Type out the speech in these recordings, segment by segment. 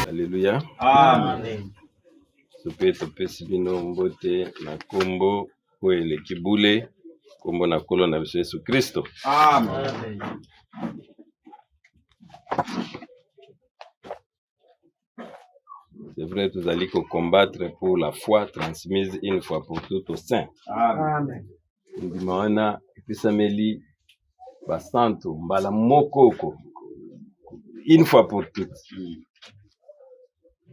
Alléluia. Amen. Sope topesi bino mbote na kombo oyo eleki bule kombo na kolo na biso Yesu Kristo. Amen. C'est vrai, nous allons combattre pour la foi transmise une fois pour toutes au sein. Amen. Ndimaona episameli basanto mbala mokoko une fois pour toutes.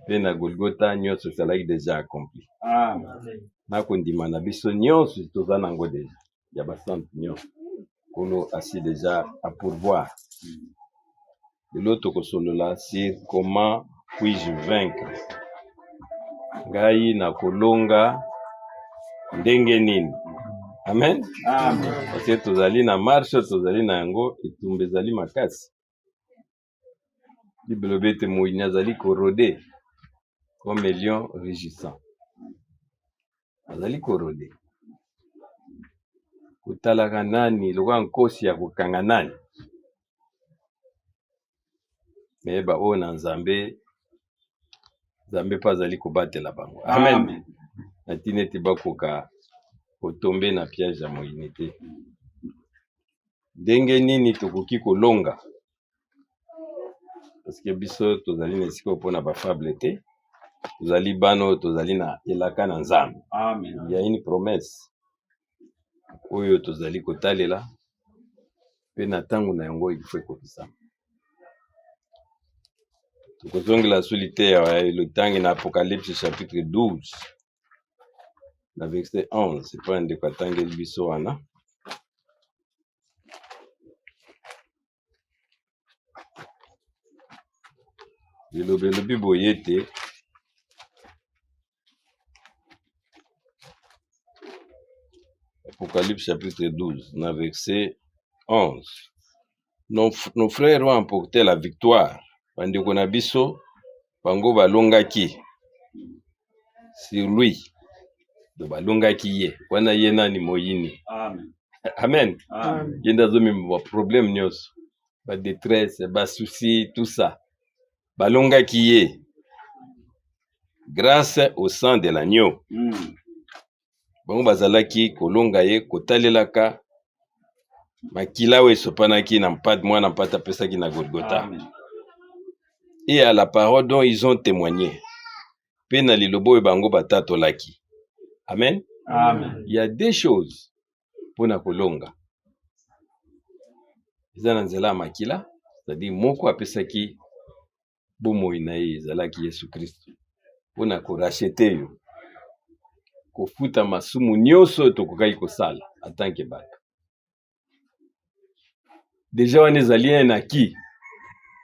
Pe na Golgotha nyonso ezalaki déjà accompli. Amen. Nakondima na biso nyonso toza nango déjà ya basanto nyonso. Kolo assis déjà à pourvoir. De l'autre kosolola sur comment puis-je vaincre. Ngai na kolonga ndenge nini. Amen. Amen. Parce que tozali na marche, tozali na yango etumba ezali makasi. Bible bete moyini azali korode comme un lion rugissant. Azali korode. Kutalaka nani, lokola nkosi ya kokanga nani. Mais ba o na Nzambe pa azali kobatela bango. Amen. Na tineti bakoka kotombe na piège ya moyini te. Ndenge nini tokoki kolonga? Parce que biso tozali na esika mpona bafable te. Tozali bano tozali na elaka na Nzambe. Amen. Il y a une promesse. Oyo tozali kotalela pe na tango na yango il faut ekokisama. Tokozongela solitaire le temps na Apocalypse chapitre 12 na verset 11. C'est pas un de katangeli biso wana. Lilobi boyete Apocalypse chapitre 12 na verset 11. Nos frères ont emporté la victoire. Bandeko na biso bango balongaki sur lui. Do balongaki ye. Wana ye nani moyini. Amen. Amen. Amen. Yenda zomi ba problème nyos. Ba détresse, ba souci, tout ça. Balongaki ye. Grâce au sang de l'agneau. Bango bazalaki kolonga ye kotalelaka makila we sopanaki na mpata mwana mpata pesaki na Golgotha. Amen. Et à la parole dont ils ont témoigné. Pe na lilobo e bango batatolaki. Amen. Amen. Il y a des choses pour na kolonga. Ezana nzela makila, c'est-à-dire moko apesaki bomoi na ye ezalaki Yesu Kristo. Pour na ko racheter yo. Kofuta masumu nyonso tokokaki kosala en tant que bato. Déjà wana ezali na ki.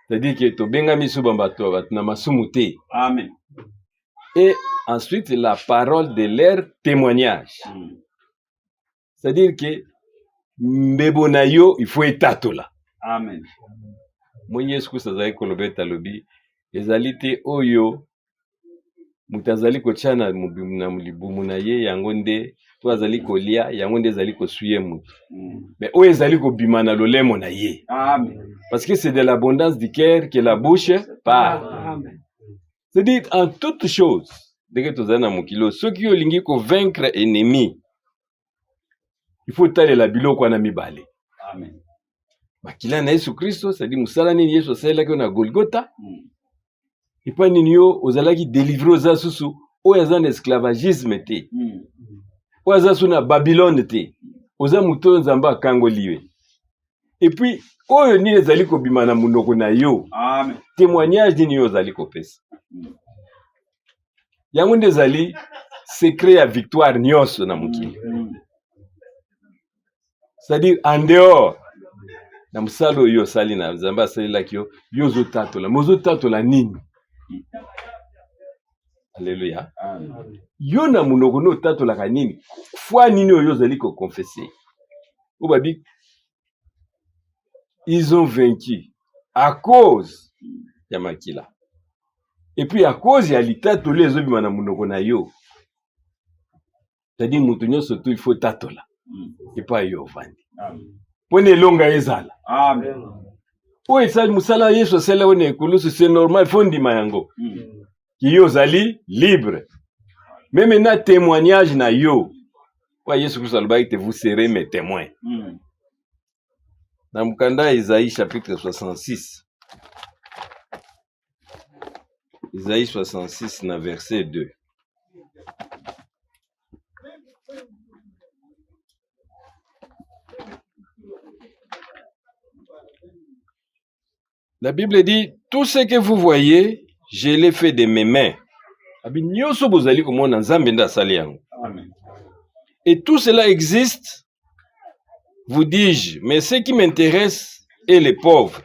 C'est-à-dire que tobenga miso bambato bato na masumu te. Amen. Et ensuite la parole de leur témoignage. C'est-à-dire que mbebo na yo il faut etatola. Amen. Mwenye Yesu Kristo azali kolobeta lobi ezali te oyo mutazali kochana na libumu na ye yango nde to azali kolia yango nde ezali kosuye mutu. Mais oyo ezali kobima na lolemo na ye. Amen. Parce que c'est de l'abondance du cœur que la bouche parle. Amen. C'est-à-dire en toute chose, dès que tozali na mokilo, ceux qui olingi ko vaincre ennemi, il faut taler la biloko wana mibale. Amen. Makila na Yesu Kristo, c'est-à-dire musala nini Yesu asalaki na Golgotha. Et pas nini yo ozalaki délivrer aux asusu oyo aza na esclavagisme te. Oyo aza su na Babylone te. Oza mutu oyo Nzambe akangoli we. Et puis oyo nini ezali kobima na munoko na yo. Amen. Témoignage nini yo ozali kopesa. Yango nde ezali secret ya victoire nyonso na mokili. C'est-à-dire en dehors na musala oyo osali na Nzambe asalelaki yo yo ozotatola. Mozotatola nini? Alléluia. Amen. Yo na munoko no tatolaka nini? Foi nini oyo ozali ko confesser. Obabi ils ont vaincu à cause ya makila. Et puis à cause ya litatoli ezobima na munoko na yo. C'est-à-dire mutu nyonso tu il faut tatola. Et pas yo vandi. Amen. Pone elonga ezala. Amen. Oyo esali musala Yesu asala wana ekulusu, c'est normal, faut ndima yango. Ki yo zali libre. Mais maintenant témoignage na yo. Wa Yesu Kristo alobaki te vous serez mes témoins. Dans Mukanda Isaïe chapitre 66. Isaïe 66 na verset 2. La Bible dit, tout ce que vous voyez, je l'ai fait de mes mains. Et tout cela existe vous dis-je, mais ce qui m'intéresse est les pauvres.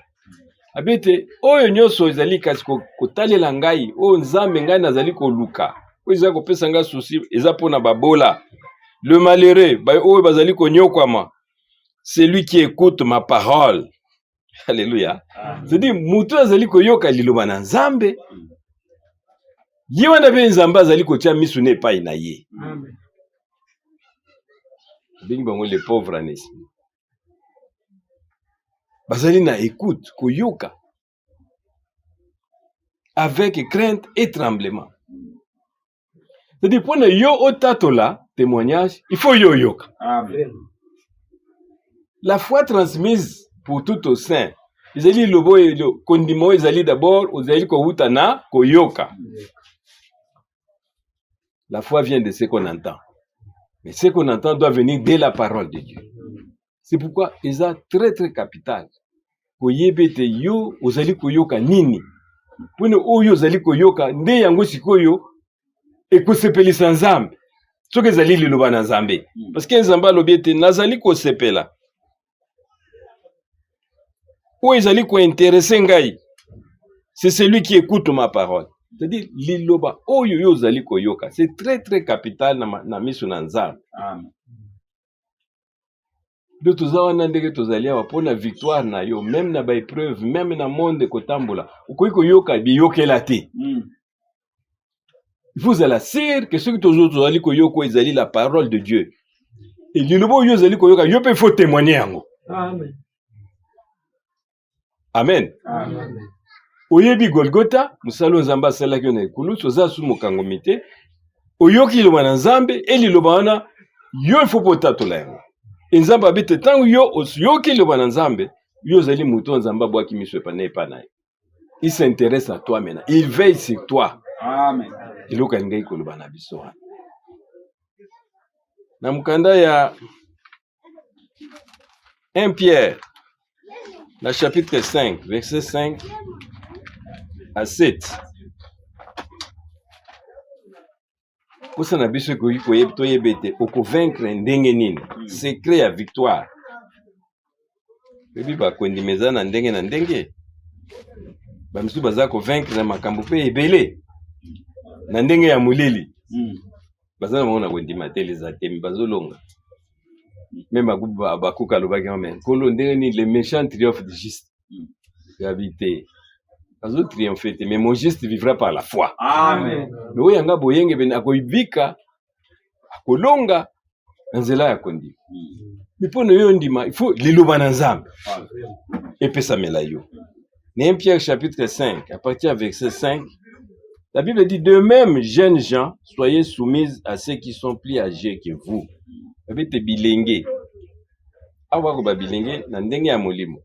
Abete, oyo nyonso ezali kasi kotalela ngai, oyo nzambe ngai nazali koluka. Oyo ezali kopesa ngai souci, eza pona babola. Le malheureux, oyo bazali konyokwama, c'est lui qui écoute ma parole. Alléluia. C'est-à-dire, mutu azali koyoka liloba na nzambe. Ye wana pe nzambe azali kotia misu na epai na ye. Amen. Bingi bango les pauvres anesi. Bazali na écoute, koyoka. Avec crainte et tremblement. C'est-à-dire, pour yo otatola, témoignage, il faut yo yoka. Amen. La foi transmise pour tout au sein. Ezali lobo elo kondimo ezali d'abord ozali ko hutana koyoka. La foi vient de ce qu'on entend. Mais ce qu'on entend doit venir de la parole de Dieu. C'est pourquoi eza très très capital. Koyebete yo ozali koyoka nini. Pone oyo ozali koyoka nde yango sikoyo ekosepelisa nzambe. Soki ezali liloba na nzambe. Parce que nzambe alobi ete nazali kosepela. Ou ezali ko intéresser ngai. C'est celui qui écoute ma parole. C'est-à-dire liloba oyo yo ozali koyoka. C'est très très capital na miso na nzambe. Amen. De tozawa na ndenge tozali awa pona victoire na yo, même na ba épreuve, même na monde kotambola. Okoki koyoka biyokela te. Il faut la sire que ceux qui tozali koyoko ezali la parole de Dieu. Et liloba yo ozali koyoka yo pe faut témoigner yango. Amen. Amen. Amen. Oyebi Golgotha, musalo nzamba asalaki yo na ekulu, toza su mokango mite. Oyoki liloba na nzambe, e liloba wana yo il faut potatola yango. Nzamba abite tangu yo oyoki liloba na nzambe, yo ozali muto nzamba bwaki miso epana epana. Il s'intéresse à toi maintenant. Il veille sur toi. Amen. Iloka ngai koloba na biso wana. Na mukanda ya 1 Pierre, la chapitre 5, verset 5 à 7. Posa na biso koyi toyebete okovaincre ndenge nini. Secret ya victoire. Bebi bakondimeza na ndenge. Bamisu baza kovaincre na makambo pe ebele. Na ndenge ya mulili. Baza na mona kondima te les atemi bazolonga. Même bakuka lobaki amen. Kolo ndenge ni le méchant triomphe du juste. Gravité. Bazo triompher te, mais mon juste vivra par la foi. Amen. Mais oyanga boyenge ben akoibika akolonga nzela ya kondi. Mipono yo ndima, il faut liloba na nzambe. Epesa mela yo. Né Pierre chapitre 5, à partir du verset 5, la Bible dit, de même, jeunes gens, soyez soumis à ceux qui sont plus âgés que vous. Babete bilenge. Awa ko ba bilenge na ndenge ya molimo.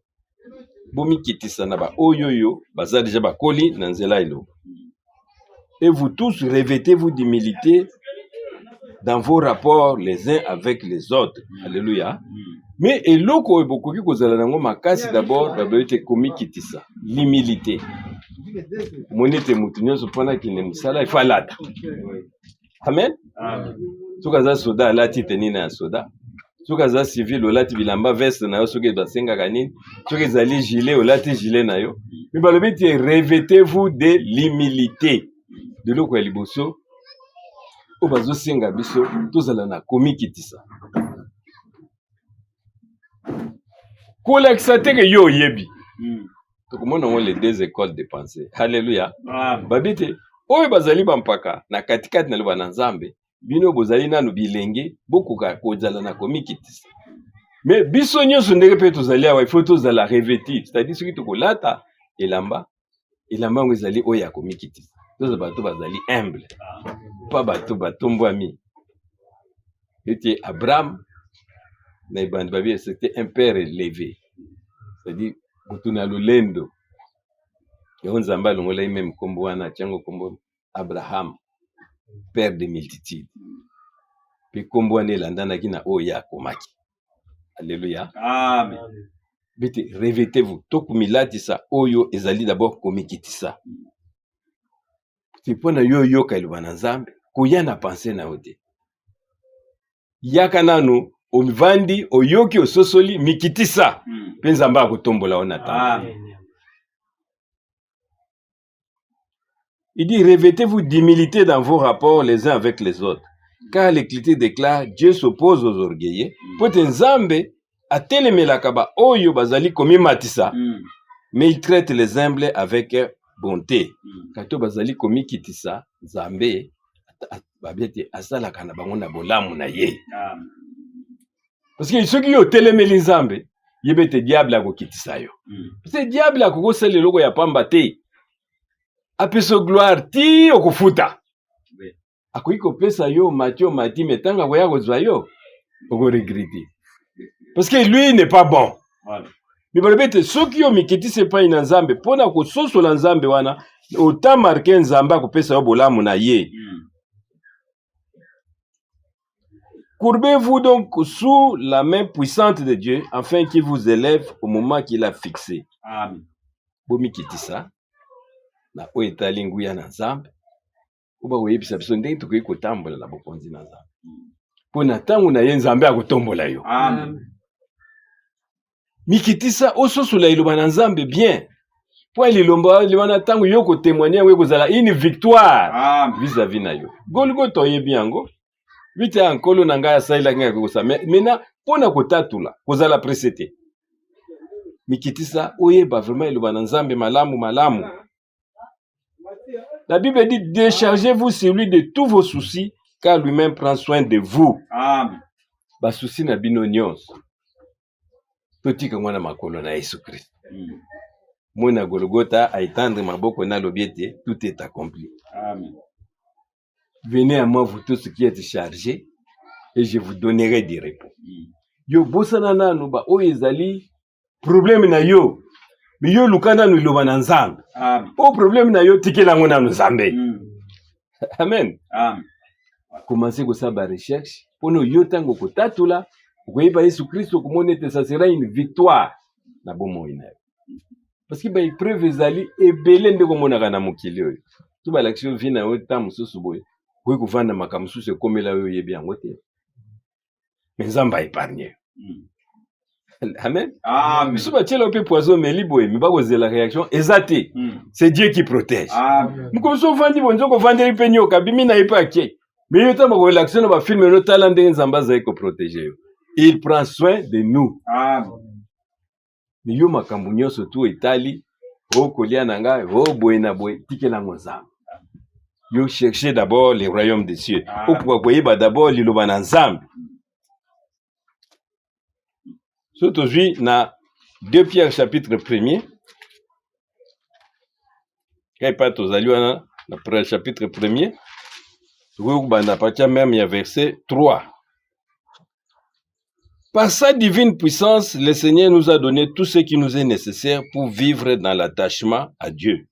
Bomi kitisa na ba oyoyo, baza déjà ba koli na nzela ilo. Et vous tous revêtez-vous d'humilité dans vos rapports les uns avec les autres. Alléluia. Mais eloko ebokoki kozala nango makasi d'abord babete komi kitisa. L'humilité. Monete mutu nyonso pona kine musala il faut alata. Amen. Amen. Soka za soda alati tenina ya soda. Soka za civil olati bilamba veste na yo soki basenga kanini. Soki ezali gilet olati gilet na yo. Mais balobeti revêtez-vous de l'humilité. De loko ya liboso. O bazo senga biso tozala na komi kitisa. Kolakisa te ke yo yebi. Tokomona ngo les deux écoles de pensée. Alléluia. Babite oyo bazali bampaka na katikati na liba na nzambe bino bozali nanu bilenge bokoka kozala na komikitisa. Mais biso nyonso ndenge pe tozali awa il faut tozala revêtir, c'est-à-dire soki tokolata elamba ngo ezali oyo ya komikitisa. Toza bato bazali humble. Pa bato batombwami. Ete Abraham na ibandi babi c'était un père élevé. C'est-à-dire mutuna lolendo. Yo nzamba longola même kombo wana tiango kombo Abraham, père de multitudes. Puis kombo wana elandana kina oya komaki. Alléluia. Amen. Bite revêtez-vous. Tokumilati sa oyo ezali d'abord komikitisa. Tipona yo kailuba na nzambe, koya na penser na ote. Yaka nanu omivandi oyoki ososoli mikitisa mpe nzambe akotombola ona ta. Il dit revêtez-vous d'humilité dans vos rapports les uns avec les autres, car l'Écriture déclare Dieu s'oppose aux orgueilleux po te nzambe atelemelaka ba oyo bazali komimatisa mais il traite les humbles avec bonté. Kato bazali komikitisa nzambe babete asalaka na bango na bolamu na ye. Parce que ceux qui ont telemeli nzambe yebete diable akokitisa yo. Parce que diable akokosala eloko ya pamba te. Apeso gloire ti okufuta. Akoki kopesa yo mati metanga koya kozwa yo oko regretter. Parce que lui n'est pas bon. Voilà. Mais balobete soki yo mikitise pa ina nzambe pona ko sosola nzambe wana autant marquer nzambe akopesa yo bolamu na ye. Courbez-vous donc sous la main puissante de Dieu afin qu'il vous élève au moment qu'il a fixé. Amen. Bomikitisa na oetali nguya na nzambe oba oyebisa biso ndenge tokoki kotambola na bokonzi na nzambe pona ntango na ye nzambe akotombola yo. Amen. Mikitisa ososola iloba na nzambe bien po elilomba liwana ntango yo kotémoigner we kozala une victoire vis-à-vis na yo. Golgotha oyebi yango vite ya nkolo na ngai asalelaki ngai kokosa mena pona kotatula kozala presete mikitisa oyeba vraiment iloba na nzambe malamu. La Bible dit déchargez-vous sur lui de tous vos soucis car lui-même prend soin de vous. Amen. Ba souci na bino nyonso totika mwana makolo na Yesu Christ. Mona Golgotha a étendre maboko na lobiete tout est accompli. Amen. Venez à moi vous tous qui êtes chargés et je vous donnerai des repos. Yo bosana nanu ba o ezali problème na yo. Mais yo lukana nu loba na nzambe. Amen. O problème na yo tikela ngo na nzambe. Amen. Amen. Commencez ça ba recherche pono yo tango kotatula koyeba Yesu Kristo komonete ça sera une victoire na bomo ina. Parce que ba épreuve ezali ebele ndeko monaka na mokili oyo. To ba l'action vina yo tamu susu boye. Koyi kuvanda makamusu se komela yo yebi yango te. Mais nzamba épargné. Amen. Amen. Si tu as poison, mais la réaction exacte. C'est Dieu qui protège. Amen. Il prend soin de nous. Amen. Mais yo makambunyo surtout Italie, au Koliananga, au Boenaboe, Tikelangoza. Yo cherchez d'abord les royaumes des cieux. Au pouvoir d'abord l'Ilobananzam. Surtout aujourd'hui, dans 2 Pierre chapitre 1er, quand il parle aux alliés, dans le chapitre 1er, même il y a verset 3. Par sa divine puissance, le Seigneur nous a donné tout ce qui nous est nécessaire pour vivre dans l'attachement à Dieu.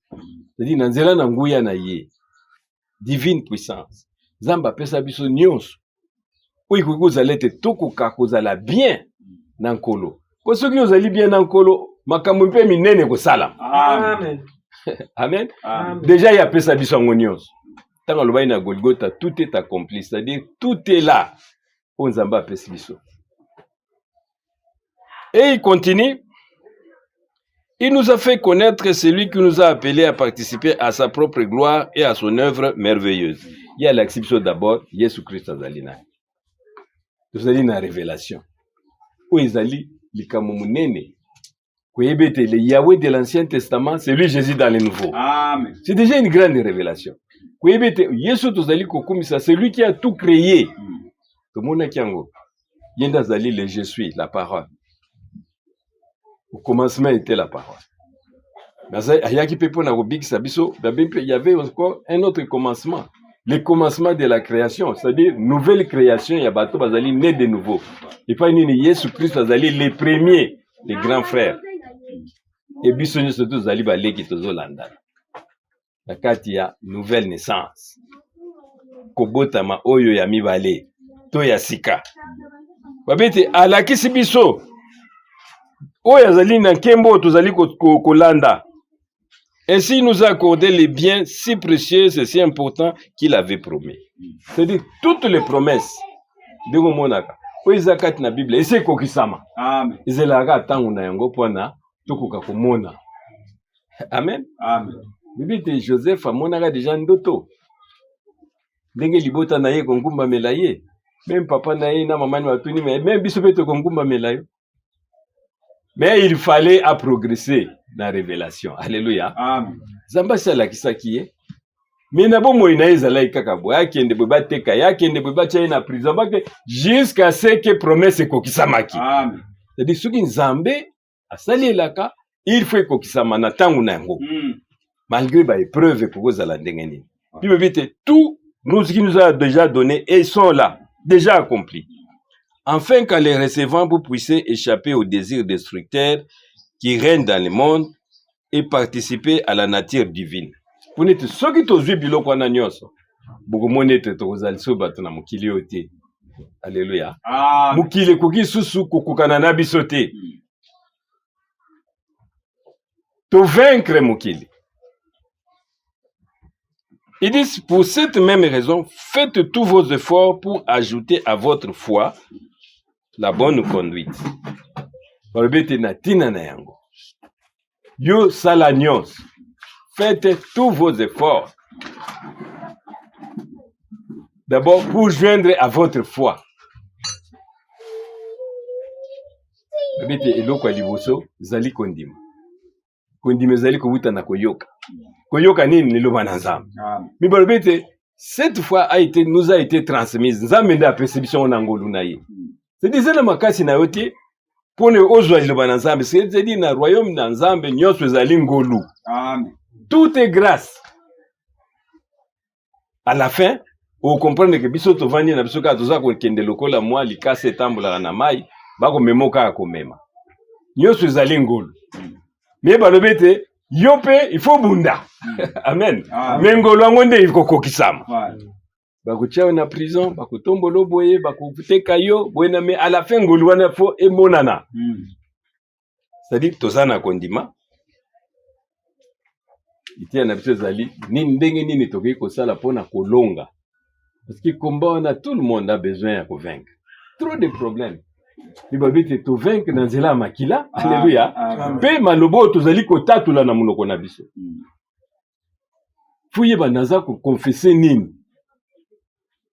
C'est-à-dire, dans la divine puissance. Zamba pesa biso nyonso. Oui, vous allez être tout kokala bien. Nankolo. Ko soki ozali bien nankolo, makambo mpe minene ko sala. Amen. Amen. Amen. Déjà il y a pesa biso ngonyos. Tanga lobai na Golgotha, tout est accompli, c'est-à-dire tout est là. On zamba pesa biso. Et il continue. Il nous a fait connaître celui qui nous a appelés à participer à sa propre gloire et à son œuvre merveilleuse. Il y a l'acception d'abord, Jésus-Christ azalina. Vous allez na révélation. Ezali likamumunene koyebete le Yahweh de l'Ancien Testament, c'est lui Jésus dans le Nouveau. Amen. C'est déjà une grande révélation. Koyebete Yesu tozali kokumisa, c'est lui qui a tout créé. Tout le monde kiango. Yenda zali le je suis, la parole. Au commencement était la parole. Il y avait encore un autre commencement. Le commencement de la création, c'est-à-dire nouvelle création, il y a bateau bazali né de nouveau. Et pas une Jésus Christ bazali les premiers, les grands frères. Et bisoni surtout zali balé qui tozo landa. La carte il y a nouvelle naissance. Kobota ma oyo ya mibale, to ya sika. Babete alakisi biso. Oyo zali na kembo tozali kolanda. Ainsi, il nous a accordé les biens si précieux et si importants qu'il avait promis. C'est-à-dire, toutes les promesses de Monaka. oiza kati na Bible ese kokisama. Amen. Ezelaka tangu na yango pona tokoka komona. Amen. Amen. Bibite Joseph amonaka deja ndoto. Ndenge libota na ye kongumba melaye. Même papa na ye na maman watuni mais même biso pe to kongumba melayo. Mais il fallait à progresser dans la révélation. Alléluia. Amen. Zamba sala kisaki ye. Mais na bomo ina ezala kaka bo akende bo bateka yakende bo bacha na prison bake jusqu'à ce que promesse kokisamaki. Amen. C'est-à-dire soki nzambe asali elaka il faut kokisama na tangu na yango. Malgré ba épreuve kokozala ndenge nini. Bible vite tout nous qui nous a déjà donné et sont là déjà accomplis. Afin qu'en les recevant vous puissiez échapper aux désirs destructeurs qui règnent dans le monde et participer à la nature divine. Vous n'êtes ceux qui t'ont vu biloko wana nyonso. Beaucoup monete tokozali so bato na mokili ote. Alléluia. Mokili koki susu kokukana na biso te. To vaincre mokili. Ils disent, pour cette même raison, faites tous vos efforts pour ajouter à votre foi la bonne conduite. Yo salanios. Faites tous vos efforts. D'abord, pour joindre à votre foi. Eloko aliboso zali kondima. Kondima zali kobuta na koyoka. Koyoka nini niloba na nzambe. Mi balobete cette foi nous a été transmise. Nzambe nda perception na ngolu na ye. C'est des na makasi na yote pone ozwa liloba na nzambe. C'est dit na royaume na nzambe nyonso zali ngolu. Amen. Tout est grâce. À la fin, vous comprenez que biso tovandi na biso ka toza ko kende lokola mwa likase tambola na mai, bako memoka ko mema. Nyonso zali ngolu. Mais balobete yope il faut bunda. Amen. Mengolo ngonde ikokokisama. Bakutia na prison, bakutombolo boye, bakuteka yo, boyena mais à la fin ngolu wana fo emonana. C'est-à-dire tozana kondima. Itia na biso zali nini ndenge nini toki kosala pona kolonga. Parce que combat on a tout le monde a besoin à convaincre. Trop de problèmes. Il va vite te vaincre dans zela makila. Alléluia. Pe malobo tozali kotatula na munoko na biso. Fouye banaza ko confesser nini.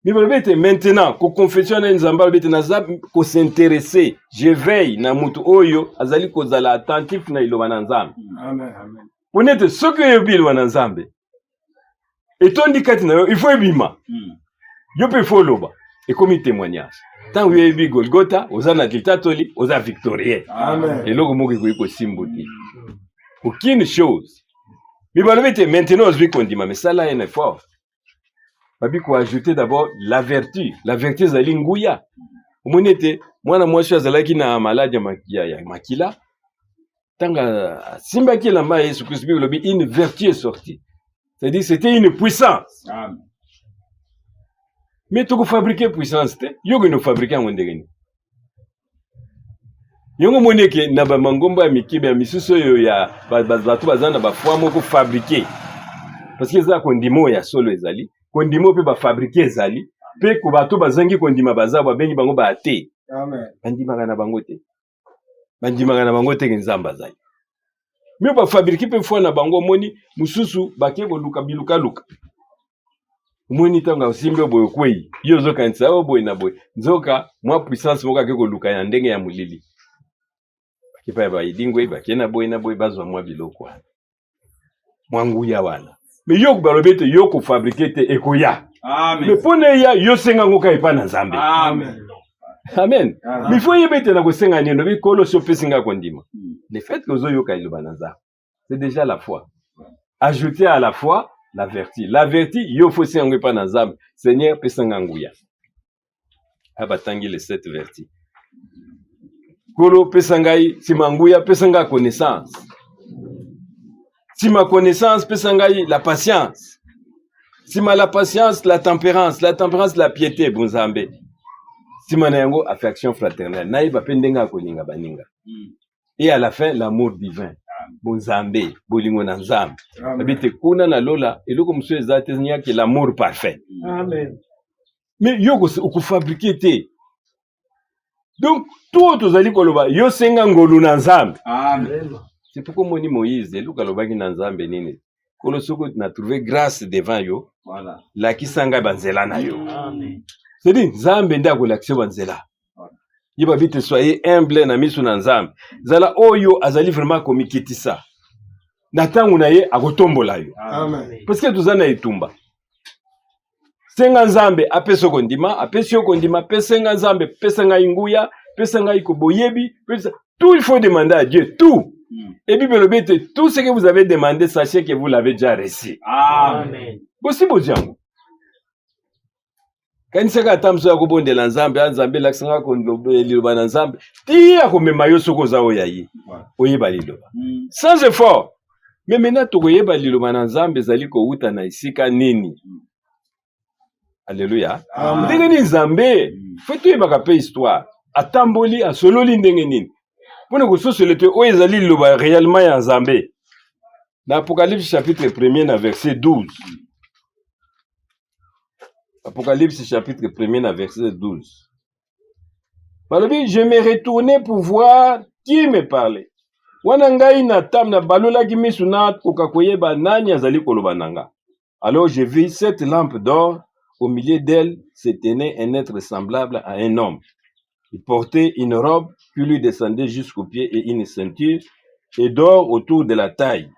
Il va vite maintenant ko confession na nzamba vite naza ko s'intéresser. Je veille na mutu oyo azali kozala attentif na iloba na nzambe. Amen. Amen. Vous n'êtes ce que yobil wana nzambe. Et ton dikati na yo il faut ebima. Yo pe faut loba. Et comme témoignage. Tant que vous avez Golgotha, vous avez dictatori, vous avez victorieux. Amen. Et là, vous avez symbolique. Aucune chose. Mais maintenant, vous avez dit, mais ça là est un effort. Vous avez ajouté d'abord la vertu. La vertu, c'est l'ingouya. Vous avez dit, moi, je suis na malade ya makila. Tant que simba qui l'a maïs, une vertu est sortie. C'est-à-dire, c'était une puissance. Amen. Mais tu peux fabriquer puissance, tu peux fabriquer un monde. Yongo moneke na ba mangomba mikibe ya misuso yo ya batu bazana ba foi moko fabriquer. Parce que ça kondimo ya solo ezali, kondimo pe ba fabriquer ezali, pe ko batu bazangi kondima bazaba bengi bango ba ate. Amen. Bandima kana bango te. Bandima kana bango te nzamba zali. Mais ba fabriquer pe foi na bango moni mususu bake ko luka biluka luka. Moni tanga usimbe boyo kwei yo zoka ntsa boy na boy nzoka mwa puissance moka ke ko luka ya ndenge ya mulili kipa ba idingwe ba kena boy na boy bazwa mwa biloko mwangu ya wana me yo ko balobete yo ko fabriquer te ekoya. Amen. Me pone ya yo senga ngoka ipa na nzambe. Amen. Amen. Me faut yebete na ko senga nino bi kolo so pesinga kondima. Le fait que zo yo ka iloba na nzambe c'est déjà la foi. Ajouter à la foi la vertu. La vertu, yo faut senga pa na nzambe. Seigneur pesanga nguya. Abatangi les 7 vertus. Kolo pesangai simanguya pesanga connaissance. Si ma connaissance pesangai la patience. Si ma la patience la tempérance la piété bonzambe. Si manango affection fraternelle. Naïba pendenga koninga baninga. Et à la fin l'amour divin. Bonzambe, bolingo na nzambe. Habite kuna na lola eloko mso ezate nya que l'amour parfait. Amen. Mais yo ko fabriquer te. Donc tout tozali koloba yo senga ngolu na nzambe. Amen. C'est pourquoi moni Moïse eluka lobaki na nzambe nini kolo soko na trouver grâce devant yo. Voilà. La kisanga banzela na yo. Amen. C'est-à-dire nzambe nda ko lakse banzela. Yiba bite soyez humble na misu na nzambe. Zala oyo azali vraiment komikitisa. Na tangu na ye akotombola yo. Amen. Parce que tuzana itumba. Senga nzambe apesa kondima, apesi yo kondima, pesenga nzambe, pesenga inguya, pesenga ikoboyebi, tout il faut demander à Dieu, tout. Et puis le but, tout ce que vous avez demandé, sachez que vous l'avez déjà reçu. Amen. Bosi bojango. Kanisa ka tamso ya kobondela nzambe, nzambe laksanga liloba na nzambe, tia komema yo soko za oyayi. Oyeba liloba. Sans effort. Mais maintenant tokoyeba liloba na nzambe zali ko uta na isika nini. Alléluia. Ndenge ni nzambe, faut yeba pe histoire. Atamboli asololi ndenge nini. Pona ko sosolete o ezali liloba réellement ya nzambe. Dans Apocalypse chapitre 1er na verset 12. Apocalypse chapitre 1er na verset 12. Balobi, je me retournais pour voir qui me parlait. Wana ngai na tam na balola ki misu na kokakoyeba nani azali koloba nanga. Alors je vis 7 lampes d'or, au milieu d'elles se tenait un être semblable à un homme. Il portait une robe qui lui descendait jusqu'aux pieds et une ceinture et d'or autour de la taille.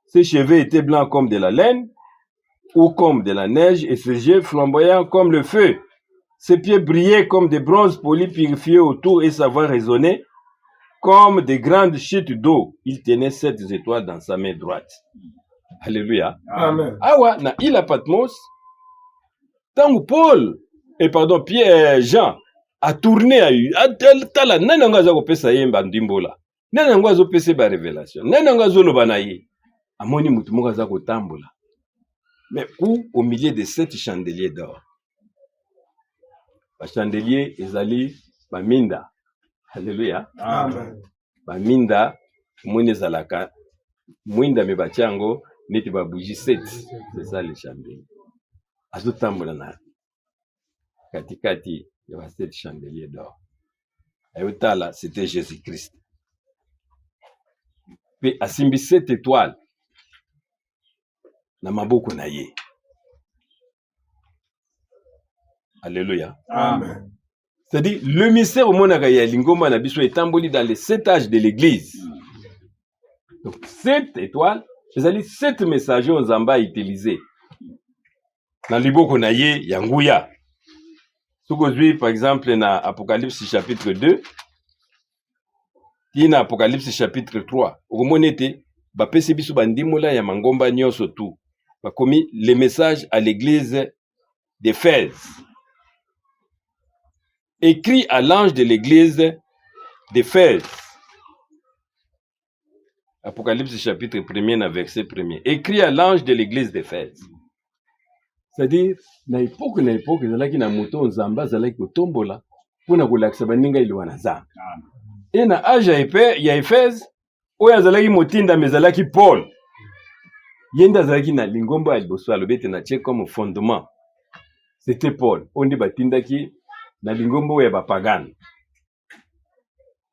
Ses cheveux étaient blancs comme de la laine ou comme de la neige et ses yeux flamboyants comme le feu. Ses pieds brillaient comme des bronzes polis purifiés autour et sa voix résonnait comme de grandes chutes d'eau. Il tenait 7 étoiles dans sa main droite. Alléluia. Amen. Awa na ila Patmos, tangu Paul, Pierre, Jean, a tourné à eu, a tala, nananga za kopesa yemba ndimbola. Nananga zo pese ba révélation. Nananga zo loba na ye. Amoni mutu moka za kotambola. Mais où au milieu de 7 chandeliers d'or. Ba chandelier ezali ba minda. Alléluia. Amen. Ba minda mone zalaka. Mwinda me bachango neti ba bougie 7. C'est ça les chandeliers. Azo tambola na katikati ya ba 7 chandeliers d'or. Ayotala c'était Jésus-Christ. Puis asimbi 7 étoiles na maboko na ye. Alléluia. Amen. C'est-à-dire, le mystère au monde ya lingomba na biso etamboli dans les 7 âges de l'église. Donc, 7 étoiles, c'est-à-dire 7 messagers aux zamba utilisés. Dans liboko na ye yanguya. Sokozui, par exemple, na Apocalypse chapitre 2, na Apocalypse chapitre 3. Okomonete, ba pesi biso bandimola ya mangomba nyoso tout. Ba commis les messages à l'église d'Éphèse. Écrit à l'ange de l'église d'Éphèse. Apocalypse chapitre 1er, verset 1er. Écrit à l'ange de l'église d'Éphèse. C'est-à-dire, na époque, zalaki na moto nzamba, zalaki kotombola, pona kolakisa baninga iliwa na zamba. Et na âge ya Éphèse, oya zalaki motinda mezalaki Paul. Yenda zalaki na lingomba ya liboso alobete na tche comme fondement. C'était Paul. Ondi batindaki na lingombo ya bapagane.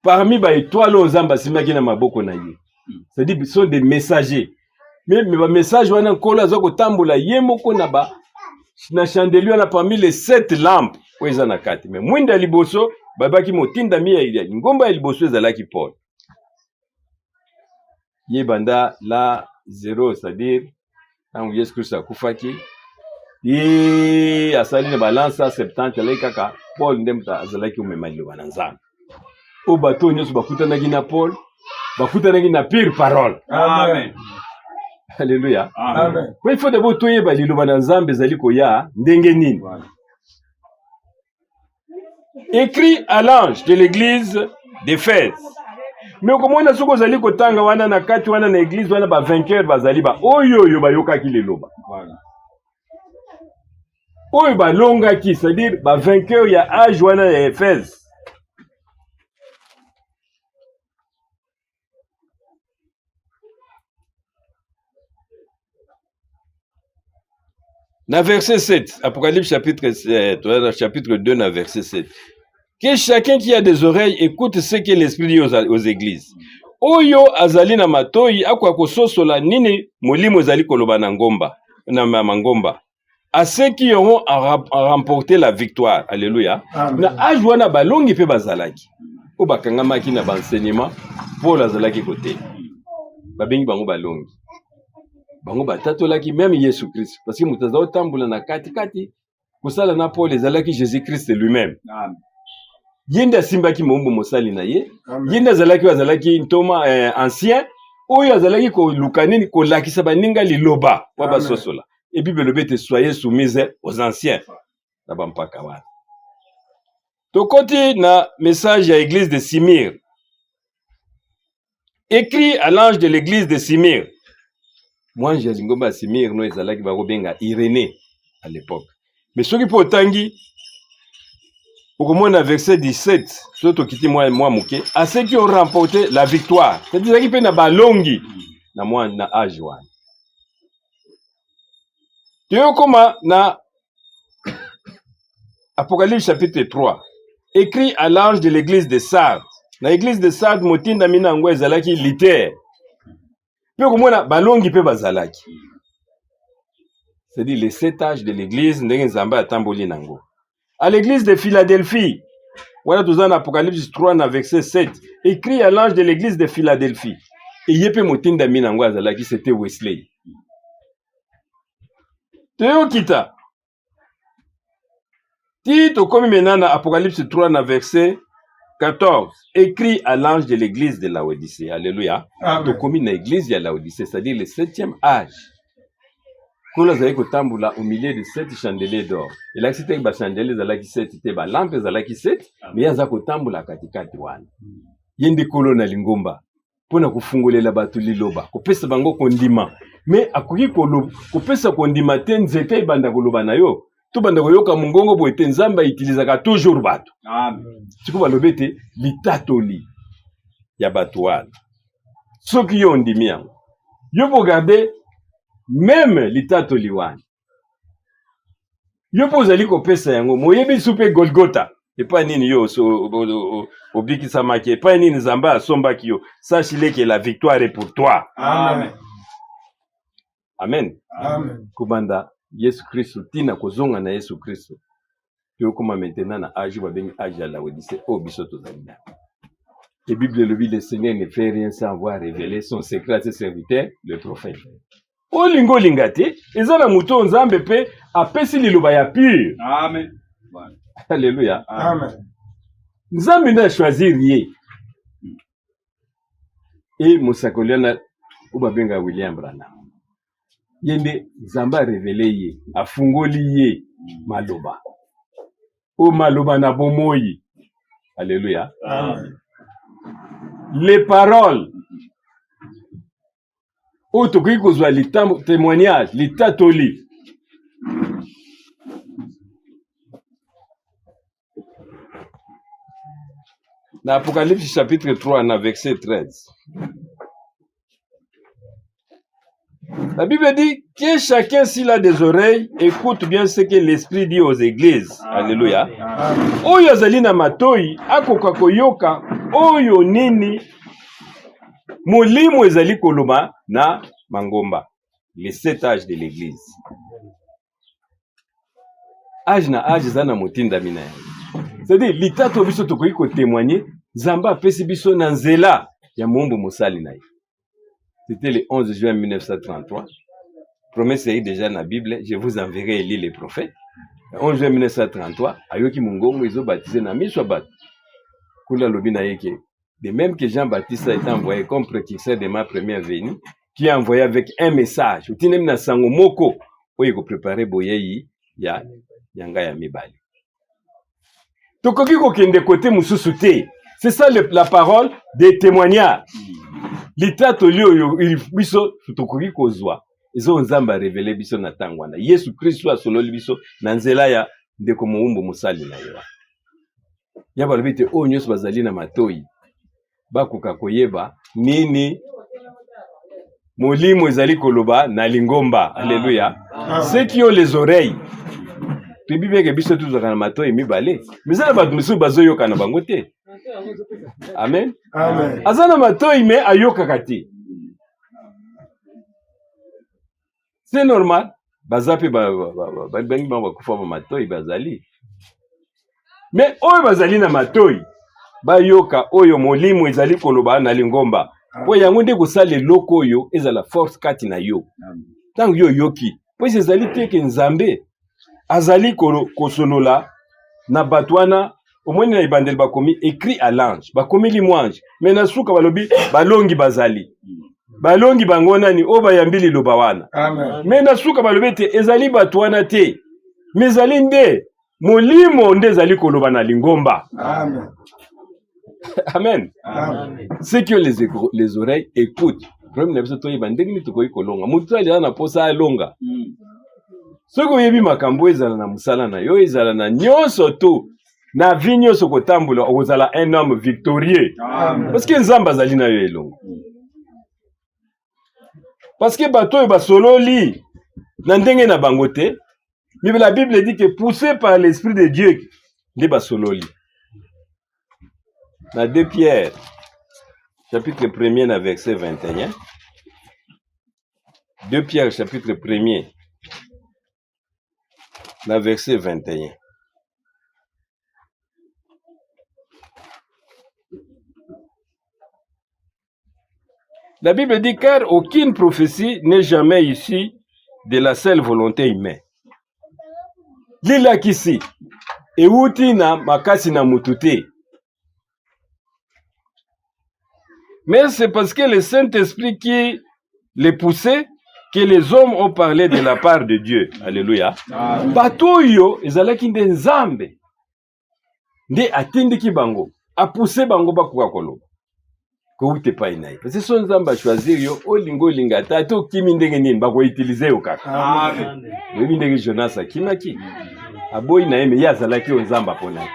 Parmi ba étoiles nzamba simaki na maboko na ye. C'est-à-dire sont des messagers. Mais ba message wana nkolo azako tambola ye moko na chandelier na parmi les 7 lampes oza na kati. Mais mwinda liboso babaki motinda mi ya lingomba ya liboso ezalaki Paul. Ye banda la 0, c'est-à-dire quand Jésus Christ akufaki asali na balance 70 alai kaka Paul ndemta azalaki umema liloba na nzambe. O bato nyonso bakutanaki na Paul, bakutanaki na pure parole. Amen. Alléluia. Amen. Il faut d'abord toyeba liloba na nzambe ezali koya ndenge nini. Écrit à l'ange de l'église d'Éphèse. Mais comment on a soko zali kotanga wana na kati wana na église wana ba vainqueur bazali ba oyo bayokaki liloba. Voilà. Oyo ba longaki, c'est-à-dire ba vainqueur ya âge wana ya Éphèse. Na verset 7, Apocalypse chapitre 2, na verset 7. que chacun qui a des oreilles écoute ce que l'Esprit dit aux églises. Oyo azali na matoi akwa kososola nini molimo ezali koloba na ngomba na mangomba. À ceux qui auront remporté la victoire. Alléluia. Amen. Na ajwana balongi pe bazalaki. O bakangama ki na enseignement pour azalaki côté. Babengi bango balongi. Bango batatolaki même Yesu Christ parce que mutaza otambula na kati kati kusala na Paul ezalaki Jésus Christ lui-même. Amen. Yenda simbaki mombo mosali na ye. Yenda azalaki ntoma ancien oyo azalaki ko lukanini ko lakisa baninga liloba wa basosola. Et Bible le bête soyez soumis aux anciens. Nabampaka wana. Tokoti na message à l'église de Simir. Écrit à l'ange de l'église de Simir. Moi j'ai ngomba Simir no ezalaki ba benga Irénée à l'époque. Mais ce qui pour tangi au moins verset 17, surtout kiti moi mouké, à ceux qui ont remporté la victoire. C'est-à-dire qui pe na balongi na moi na âge wana. Théo koma na Apocalypse chapitre 3, écrit à l'ange de l'église de Sardes. Na église de Sardes motinda mina ngwe zalaki liter. Pe komona balongi pe bazalaki. C'est-à-dire les 7 âges de l'église ndenge nzamba atamboli nango. À l'église de Philadelphie, voilà tout ça dans Apocalypse 3 na verset 7, écrit à l'ange de l'église de Philadelphie. Et yepe motinda mina ngwe zalaki c'était Wesley. Théo kita. Tito comme maintenant dans Apocalypse 3 na verset 14, écrit à l'ange de l'église de Laodicée. Alléluia. To comme na église de Laodicée, c'est-à-dire le 7e âge. Quand vous avez tambula au milieu de 7 chandeliers d'or. Et là c'était ba chandeliers zalaki 7 te ba lampe zalaki 7, mais yaza ko tambula katikati wana. Yende kolona lingomba. Pona kufungolela batu liloba. Kopesa bango kondima. Mais akoki kopesa kondima te nzete banda koloba na yo. To banda koyoka mungongo bo ete nzamba itilizaka toujours batu. Amen. Siko balobe te litatoli ya batu wana. Soki yo ndimi yango. Yo po garder même litatoli wana. Yo po zali kopesa yango moyebi supe Golgotha. Et pas nini yo obiki samaki. Et pas nini nzamba asombaki yo. Sache-le que la victoire est pour toi. Amen. Amen. Amen. Kubanda Yesu Christ tina kozonga na Yesu Christ. Tio koma maintenant na âge ba bengi âge ya Laodicée o bisoto zalina. Et Bible le dit le Seigneur ne fait rien sans avoir révélé son secret à ses serviteurs, le prophète. O lingo lingate, ezala muto nzambe pe apesi liloba ya pire. Amen. Alléluia. Amen. Nzambe na choisir ye. Et musakoliana uba benga William Branham. Yende Zamba révélé ye, afungoli ye maloba. O maloba na bomoyi. Alléluia. Amen. Les paroles. O toki kozwa témoignage, litatoli. Dans Apocalypse chapitre 3, dans verset 13. La Bible dit que chacun, s'il a des oreilles, écoute bien ce que l'Esprit dit aux églises. Alléluia. Oyo azali na matoi, akoka koyoka, oyo nini, molimo ezali koloba na mangomba. Les 7 âges de l'église. Âge na âge zana motinda mina. C'est-à-dire, litato biso tokoki ko témoigner, Zamba pesi biso na nzela ya mombo mosali na ye. C'était le 11 juin 1933. Promesse est déjà dans la Bible, je vous enverrai lire les prophètes. Le 11 juin 1933, ayoki mungongo ils ont baptisé na miswabat. Kula lobi na yeke. De même que Jean-Baptiste a été envoyé comme précurseur de ma première venue, qui a envoyé avec un message. Utinem na sango moko, oye ko préparer boyeyi ya yanga ya mibali. Tokoki ko kende côté mususu te. C'est ça la parole des témoignages. Litato lio biso tokoki kozwa. Izo nzamba révélé biso na tangwana. Yesu Kristo asololi biso na nzela ya ndeko muumbu musali na yo. Ya balobite o nyos bazali na matoi. Bakoka koyeba nini molimo ezali koloba na lingomba. Alléluia. Ceux qui ont les oreilles Pibi beke biso tuzaka na matoi mibale. Mais ça ba musu bazoyoka na bango te. Amen. Amen. Azana matoi me ayoka kati. C'est normal. Bazape bangi ba kufa ba matoi bazali. Mais oyo bazali na matoi bayoka oyo molimo ezali koloba na lingomba. Po yango nde kosala eloko oyo ezala force kati na yo. Tango yo yoki, po ezali teke nzambe azali kosolola na batwana omoni na ibandeli bakomi écrit à l'ange, bakomi limwange. Mais na suka balobi balongi bazali. Balongi bango nani o bayambili loba wana. Amen. Mais na suka balobi te ezali batwana te. Mais ezali nde molimo nde ezali koloba na lingomba. Amen. Amen. Amen. Ceux qui ont les oreilles écoutent. Problème na biso toyeba ndenge nini tokoki kolonga. Mutu ali na posa alonga. Soko oyebi makambo ezala na musala na yo ezala na nyonso tu na vi nyonso kotambola okozala un homme victorieux. Amen. Parce que nzamba azali na yo elongo. Parce que bato oyo basololi na ndenge na bango te. Mais la Bible dit que poussé par l'Esprit de Dieu nde basololi. Na 2 Pierre, chapitre 1er, na verset 21. 2 Pierre, chapitre 1er, na verset 21. La Bible dit, car aucune prophétie n'est jamais issue de la seule volonté humaine. Lila kisi, euti na makasi na mutute. Mais c'est parce que le Saint-Esprit qui les poussait que les hommes ont parlé de la part de Dieu. Alléluia. Bato yo ezalaki nde nzambe nde atindiki bango a poussé bango bakuka koloba ko ute pa inayi. Parce que son nzamba choisir yo olingo linga tato kimi ndenge nini bako utiliser yo kaka. Amen. Webi ndenge Jonas akimaki aboyi na yeme yazalaki yo nzamba pona.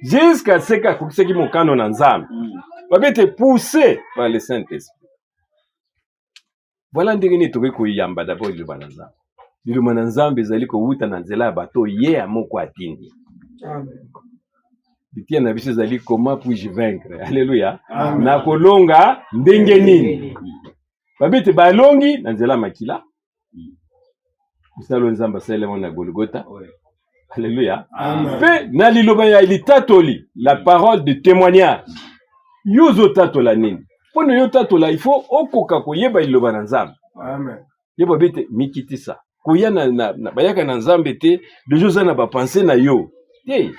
Jusqu'à ce que akukiseki mokano na nzambe. Babete poussé par le Saint-Esprit. Voilà ndenge ni tokoki koyamba d'abord liloba na nzambe. Liloba na nzambe ezali kowuta na nzela ya bato ye amoko atindi. Amen. Bitia na biso ezali comment puis-je vaincre. Alléluia. Na kolonga ndenge nini. Babete balongi na nzela makila. Misalo nzamba salemo na Golgotha. Alléluia. Pe na liloba ya litatoli, la parole de témoignage. Yozo tatola nini. Pono yo tatola il faut okoka koyeba liloba na nzambe. Amen. Yeba bete mikitisa. Koya na bayaka na nzambe te, dejoza na ba penser na yo. Te.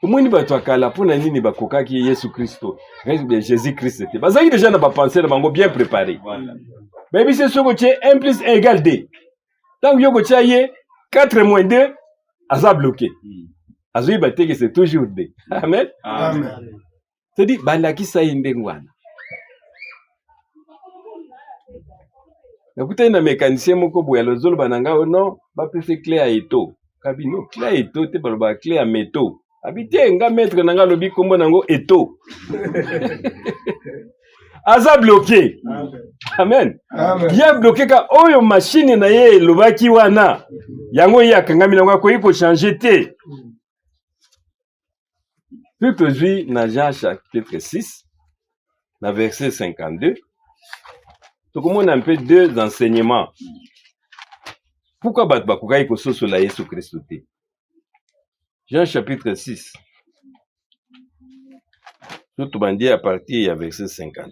Omoni bato akala pona nini bakokaki Yesu Kristo. Jésus Christ te. Bazaki déjà na ba penser na bango bien préparé. Voilà. Baby c'est soko tie 1 + 1 = 2. Tant yo ko tia ye 4 - 2 aza bloqué. Azoyi bateke c'est toujours 2. Amen. Amen. C'est-à-dire, balakisa indengwana. Nakuta ina mécanicien moko boya lozolo bananga non, ba préfet clé à eto. Kabi no, clé à eto te ba clé à métaux. Habité nga maître nanga lobi kombo nango eto. Aza bloqué. Amen. Amen. Ya bloqué ka oyo machine na ye lobaki wana. Yango ya kangami nango ko yiko changer te. Puis aujourd'hui, dans Jean chapitre 6, dans verset 52, tout le monde a un peu deux enseignements. Pourquoi Batbakuka est sur la Jésus Christ? Jean chapitre 6, tout le monde dit à partir du verset 50.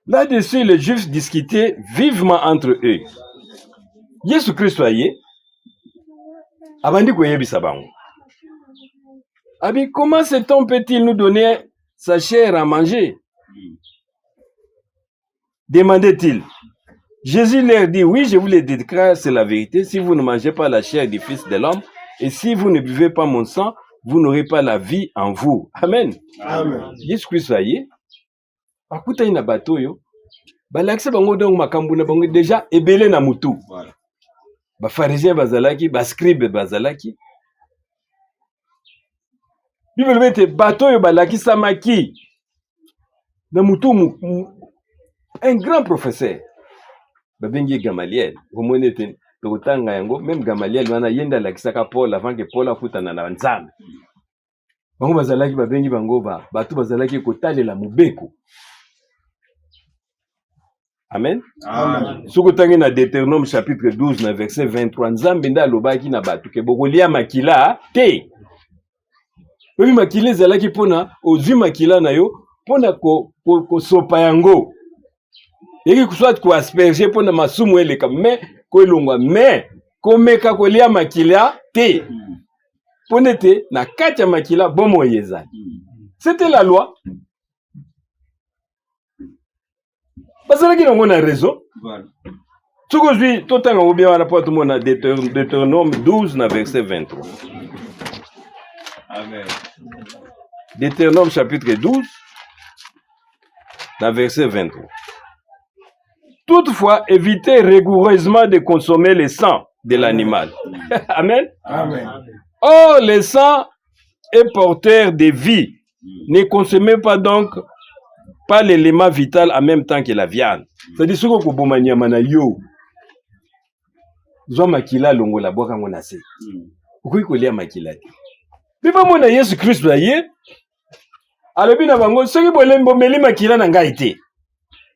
Là-dessus, les Juifs discutaient vivement entre eux. Jésus Christ aye, abandi koyebisa bango. Abi, comment cet homme peut-il nous donner sa chair à manger? Demandait-il. Jésus leur dit, oui, je vous le déclare, c'est la vérité. Si vous ne mangez pas la chair du Fils de l'homme, et si vous ne buvez pas mon sang, vous n'aurez pas la vie en vous. Amen. Amen. Jésus Christ aye. Akuta ina bato yo balakisa bango donc makambo na bango déjà ebele na mutu. Voilà. Ba pharisiens bazalaki, ba scribes bazalaki. Bible bete bato yo balakisa maki na mutu un grand professeur babengi Gamaliel omonete tokotanga yango même Gamaliel wana yenda lakisaka Paul avant que Paul akutana na Nzambe bango bazalaki babengi bango bato bazalaki kotalela mubeko. Amen. Amen. Sokotangi na Deutéronome chapitre 12 na verset 23 Nzambe nda alobaki na bato ke bokolia makila te. Oyi makila ezalaki pona ozwi makila na yo pona ko sopa yango. Eki kuswat ko asperger pona masumu eleka me ko elongwa me ko meka kolia makila te. Pona te na kati ya makila bomo yezali. C'était la loi. Bazalaki nango na raison. Voilà. Aujourd'hui, tout le monde a rapport à Deutéronome 12, verset 23. Amen. Deutéronome chapitre 12, verset 23. Toutefois, évitez rigoureusement de consommer le sang de l'animal. Amen. Amen. Or, le sang est porteur de vie. Ne consommez pas donc pas l'élément vital en même temps que la viande. C'est-à-dire ce que vous avez dit, yo. Zwa makila longo la boka ngona se. Ukui kolia makila. Biba mona Yesu Christ la ye. Alobi na bango soki bolembo meli makila na ngai te.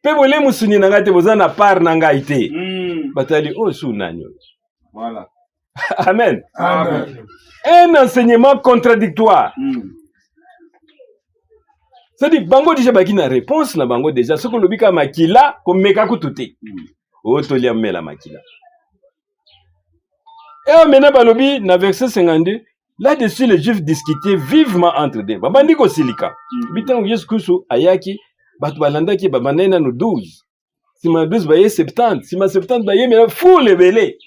Pe bolé musuni na ngai te bozana par na ngai te. Batali oh su nanyo. Voilà. Amen. Amen. Un enseignement contradictoire. C'est-à-dire bango déjà baki na réponse na bango déjà soko lobika makila ko meka kututé. O tolia mela makila. Et maintenant, balobi, dans verset 52, là-dessus, les Juifs discutaient vivement entre eux. Babandi ko silika. Bitan Yesu Kristo ayaki, batu balanda ki babanena no 12. Si ma 12 baye 70, si ma 70 baye mais fou le belé.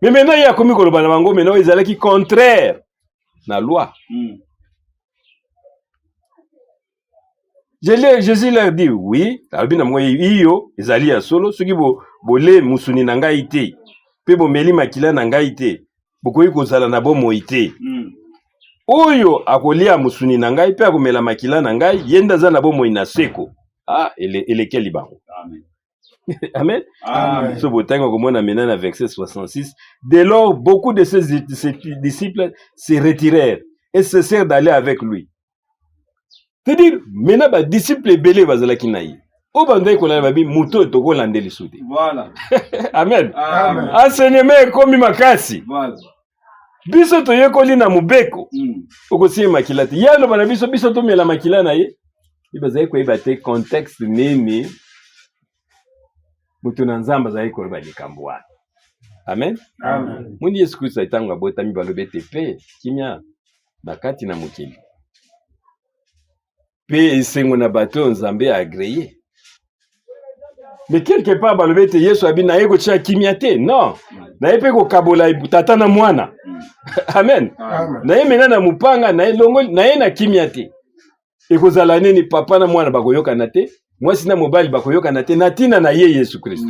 Mais maintenant il y a komi ko lobana bango maintenant ils allaient qui contraire na loi. Jésus leur dit oui, albina mo iyo ezali ya solo soki bolé musuni na ngai te. Pe bomeli makila na ngai te bokoyi kozala na bomoi te oyo akolia musuni na ngai pe akomela makila na ngai yenda za na bomoi na seko elekeli bango. Amen. Amen. Amen. So botango komona maintenant na verset 66 dès lors beaucoup de ses disciples se retirèrent et cessèrent d'aller avec lui. C'est-à-dire maintenant ba disciples belé bazalaki na ye. O bandai kolala babi muto toko landeli sudi. Voilà. Amen. Amen. Enseignement komi makasi. Voilà. Biso to yekoli na mubeko. Okosi makila te. Yalo bana biso to mela makila na ye. Ibazai ko ibate contexte nini. Mutu na nzamba zai ko ba likambwa. Amen. Amen. Mundi Yesu Kristo itanga bota mi balobete pe kimya bakati na mukili. Pe esengo na bato nzambe agréé. Mais quelque part, balobete Yesu abi na yeko cha kimyate. Non. Na yepe ko kabola tata na mwana. Amen. Amen. Na ye mena na mupanga na ye longo na ye na kimyate. Ekozala nini papa na mwana bakoyoka na te. Mwasi na mobali bakoyoka na te na tina na ye Yesu Christ.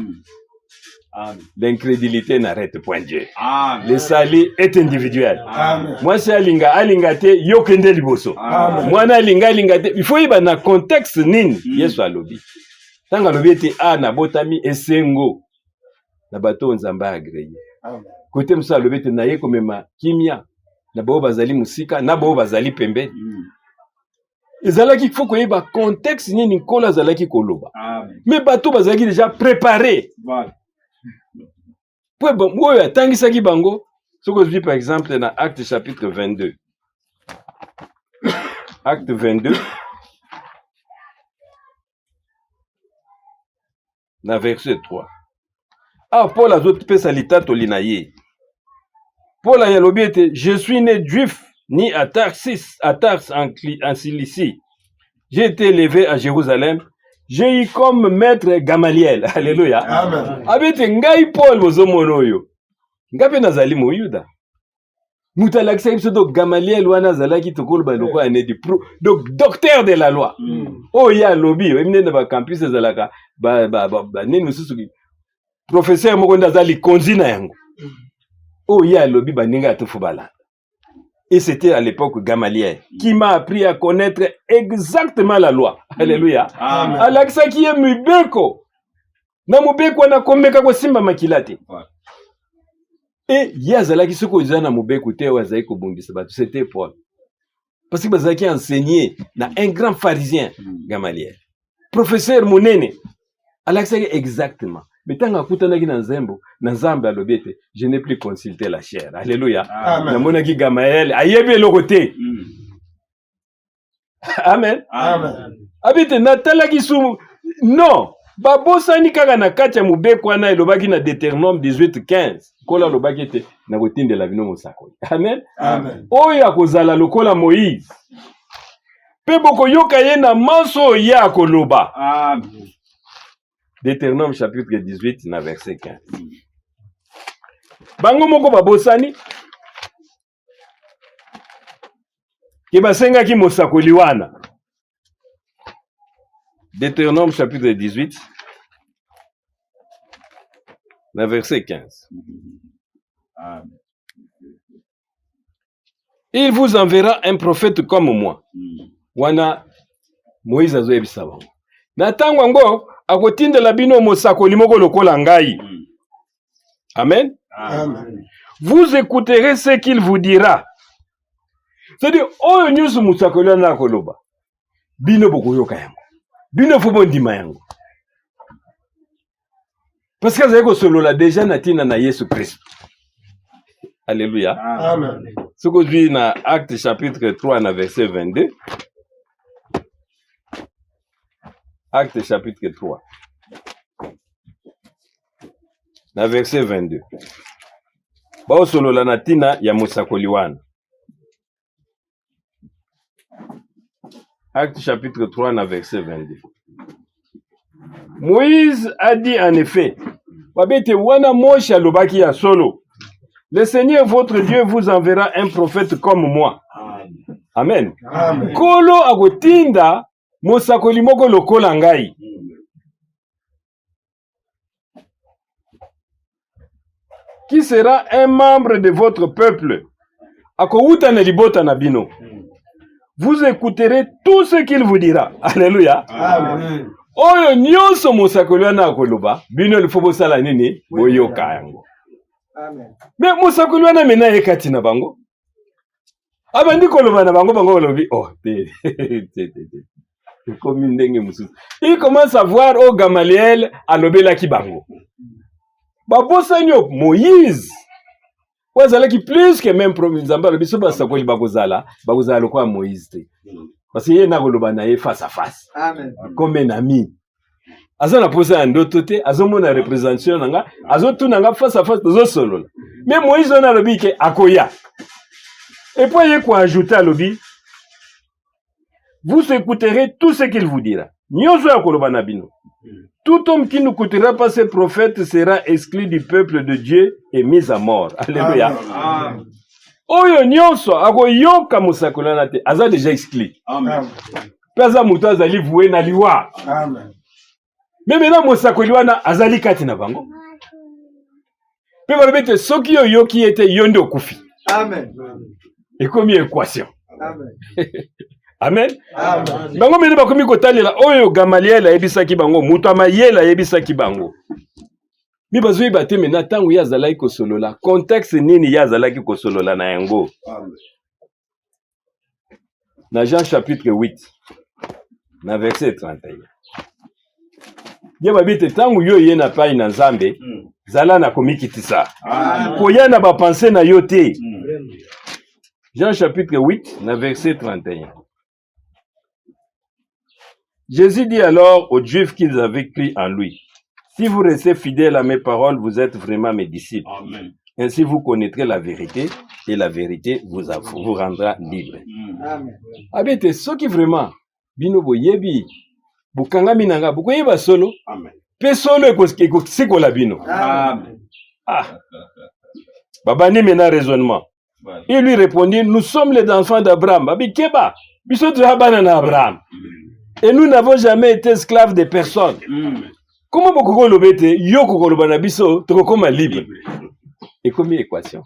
Amen. L'incrédulité n'arrête point Dieu. Amen. Le salut est individuel. Amen. Mwasi alinga te yokende liboso. Amen. Mwana alinga te. Il faut y na contexte nini Yesu alobi. Tanga lobete na botami esengo na bato nzamba agréé. Amen. Côté musa lobete na ye komema kimia na bao bazali musika na bao bazali pembeni. Ezalaki faut koyeba contexte nini kola zalaki koloba. Amen. Mais bato bazalaki déjà préparé. Voilà. Pour bon oyo atangisaki bango soko zwi par exemple dans Acte chapitre 22. Acte 22 na verset 3. Paul a d'autres pesa litato linaye. Paul a yalobi ete je suis né juif ni à Tarsis, à Tars en Cilicie. J'ai été élevé à Jérusalem. J'ai eu comme maître Gamaliel. Alléluia. Amen. Abete ngai Paul bozomono yo. Ngape nazali moyuda. Mutalakisa biso do Gamaliel wana zalaki tokoloba loko anedi pro. Donc docteur de la loi. Oh ya lobby, emne na ba campus zalaka ba nini mususu ki. Professeur moko ndazali konzi na yango. Oh ya lobby baninga atofu balanda. Et c'était à l'époque Gamaliel qui m'a appris à connaître exactement la loi. Alléluia. Amen. Alakisa qui est mubeko. Na mubeko na komeka ko simba makilate. Et yazalaki soko zana mubeko te wazai ko bungisa batu, c'était Paul. Parce que bazaki enseigné na un grand pharisien Gamaliel. Professeur Munene. Alakisa exactement. Mais tant que kutanaki na nzembo, na nzambe alobete, je n'ai plus consulté la chair. Alléluia. Amen. Na monaki Gamaliel ayebe lokote. Amen. Amen. Abite natalaki su non. Babosani kaka na kati ya mubeko wana elobaki na Deutéronome 18:15. Kola lobaki te na kotindela bino mosakoli. Amen. Amen. Oyo akozala lokola Moïse. Pe boko yoka ye na manso ya koloba. Amen. Deutéronome chapitre 18 na verset 15. Bango moko babosani ke basengaki mosakoli wana. Deutéronome chapitre 18 na verset 15. Amen. Il vous enverra un prophète comme moi. Wana Moïse azoyebisa bango. Na tango ngo akotindela bino mosakoli moko lokola ngai. Amen. Amen. Vous écouterez ce qu'il vous dira. C'est-à-dire, oyo nyusu mosakoli wana koloba. Bino bokoyoka yango. Bino fubo ndima yango. Parce que azali kosolola déjà na tina na Yesu Christ. Alléluia. Amen. Ce que dit dans Acte chapitre 3 na verset 22. Acte chapitre 3. Na verset 22. Bao solola na tina ya mosakoli wana. Acte chapitre 3 na verset 22. Moïse a dit en effet, babete wana Moshe alobaki ya solo. Le Seigneur votre Dieu vous enverra un prophète comme moi. Amen. Amen. Kolo agotinda mosakoli moko lokola ngai. Qui sera un membre de votre peuple. Akouta na libota na bino. Vous écouterez tout ce qu'il vous dira. Alléluia. Amen. Oyo nyonso mosakoli wana akoloba, bino lifo bosala nini? Boyoka yango. Amen. Mais mosakoli wana mena yekati na bango. Abandi koloba na bango bango lobi. Oh, comme ndenge mususu. Il commence à voir au Gamaliel alobelaki bango. Babosanyo Moïse. Wazalaki plus que même promis Nzamba lobi so basakoli bakozala lokwa Moïse te. Parce que yena koloba na ye face à face. Amen. Comme un ami. Azo na posa ya ndoto te, azo mona représentation nanga, azo tuna nga face à face tozo solola. Mais Moïse on a lobi ke akoya. Et puis il faut ajouter à lobi. Vous écouterez tout ce qu'il vous dira. Nyozo ya koloba na bino. Tout homme qui n'écoutera pas ce prophète sera exclu du peuple de Dieu et mis à mort. Alléluia. Amen. Oyo nyonso akoyoka mosakoli wana te, aza déjà exclu. Amen. Peza muto azali voué na liwa. Amen. Mais maintenant mosakoli wana azali kati na bango. Pe balobete soki yo yoki ete yonde okufi. Amen. Et comme équation. Amen. Amen. Amen. Bango mene bakomi kotalela oyo Gamaliel ayebisaki bango, muto amayela ayebisaki bango. Mi bazoi bate mena tango ya zalaki kosolola, contexte nini ya zalaki kosolola na yango. Amen. Na Jean chapitre 8, na verset 31. Ya babite tango yo ye na pai na Nzambe, zala na komikitisa. Amen. Koya na ba pensée na yo te. Jean chapitre 8, na verset 31. Jésus dit alors aux Juifs qu'ils avaient cru en lui, si vous restez fidèles à mes paroles, vous êtes vraiment mes disciples. Amen. Ainsi vous connaîtrez la vérité et la vérité vous rendra libre. Amen. Abete, ce qui vraiment, bino boyebi, bukanga minanga, bukoyeba solo, Amen. pe solo eko la bino. Amen. Ah, babani mena raisonnement. Il lui répondit, nous sommes les enfants d'Abraham. Babi keba, biso tu na Abraham. Et nous n'avons jamais été esclaves de personne. Comment beaucoup lobete, yo kokoloba na biso, toko koma libre. Et comme équation.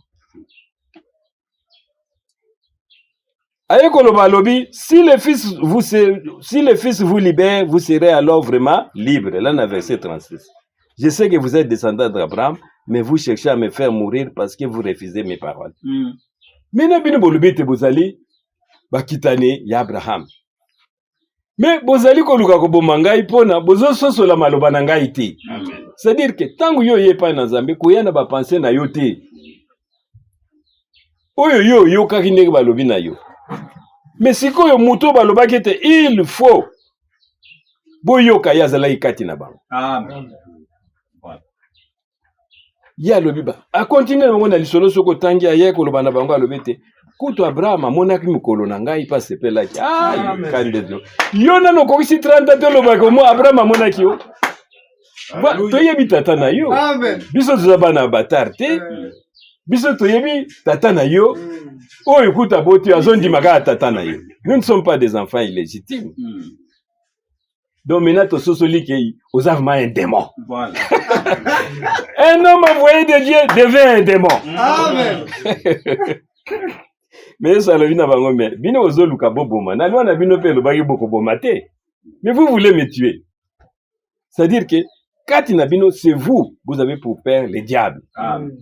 Aye koloba lobi, si le fils vous libère, vous serez alors vraiment libre. Là, on a verset 36. Je sais que vous êtes descendant d'Abraham, mais vous cherchez à me faire mourir parce que vous refusez mes paroles. Maintenant, bino bolobi te bozali bakitane ya Abraham. Mais bozali koluka koboma ngai pona bozo sosola maloba na ngai te. C'est-à-dire que tangu yo yepa na Nzambe koyana ba penser na yo te. Oyo yo kaki ndenge balobi na yo. Mais sikoyo muto balobaki te il faut boyoka yazala ikati na bango. Amen. Ya lobi ba. A continuer bango na lisolo soko tangi aye koloba na bango alobi te. Kuto Abraham amonaki mukolo na ngai pa sepelaki. Ah, kandezo. Yo nano kokisi 30 te loba ko mo Abraham amonaki yo. Ba toyebi tata na yo. Amen. Biso tuzabana batarte. Biso toyebi tata na yo. Oh, écoute, aboti azondi maga tata na yo. Nous ne sommes pas des enfants illégitimes. Donc maintenant, to sosoli kei, osavement un démon. Voilà. Un homme envoyé de Dieu devient un démon. Amen. Mais ça le vina bango mais bino ozoluka boboma. Na loi na bino pe lo bagi boko bomate. Mais vous voulez me tuer. C'est-à-dire que kati na bino c'est vous avez pour père le diable. Amen.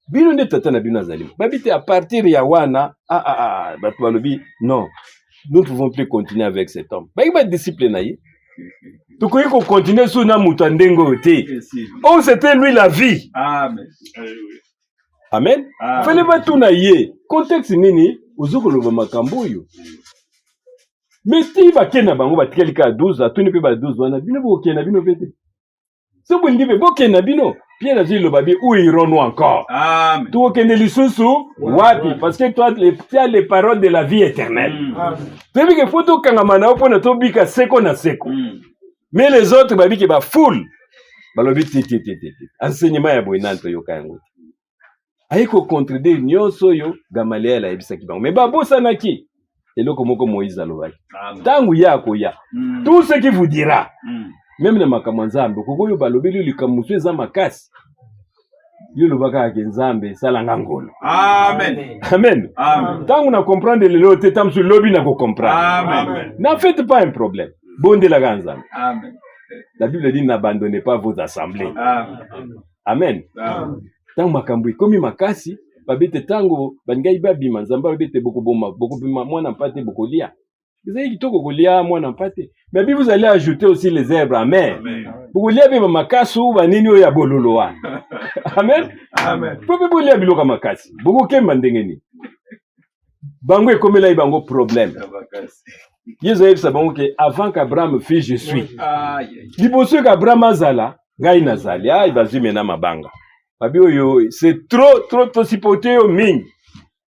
Bino nde tata na bino zalim. Babite à partir ya wana batu balobi non. Nous ne pouvons plus continuer avec cet homme. Bagi ba disciple na ye. Tukoyi ko continuer sous na mutu ndengo te. Oh c'était lui la vie. Amen. Amen. Fallait pas tout na ye. Contexte nini uzokolo ba makambo yo. Mais ti ba kena bango ba tikali ka 12 atuni pe ba 12 wana bino bo kena bino pete. So bo ndibe bo kena bino. Pierre a dit le babi où irons-nous encore? Amen. Tu au kende lisusu wapi parce que toi tu as les paroles de la vie éternelle. Tu veux que photo kangamana opona to bika seko na seko. Mais les autres babi ke ba full. Balobi titi. Enseignement ya boinanto yoka yango. Aiko contredire nyonso yo Gamaliel ayebisaki bango. Mais babosanaki eloko moko Moïse alobaki. Tangu yako ya. Tout ce qui vous dira. Même na makambo Nzambe kokoyo balobeli likamusu eza makasi. Yo lobaka ke Nzambe salanga ngolo. Amen. Amen. Tangu na comprendre lelo te tamsu lobi na ko comprendre. Amen. N'en faites pas un problème. Bonde la Nzambe. Amen. La Bible dit n'abandonnez pas vos assemblées. Amen. Amen. Tangu makambo ikomi makasi babete tango bangai babima Nzambe babete boko bima mwana mpate boko lia. Vous avez dit que mais puis vous allez ajouter aussi les herbes. Amen. Vous voulez bien makasu banini ya bololo. Amen. Amen. Vous pouvez bien biloka makasi. Beaucoup kemba ndengeni. Bango ekomela ibango problème. Yesu ayebisa bango ke avant qu'Abraham fît je suis. Liboso qu'Abraham azala, ngai nazali. Ah, ibazui mena mabanga. Babi oyo, c'est trop sipoté au ming.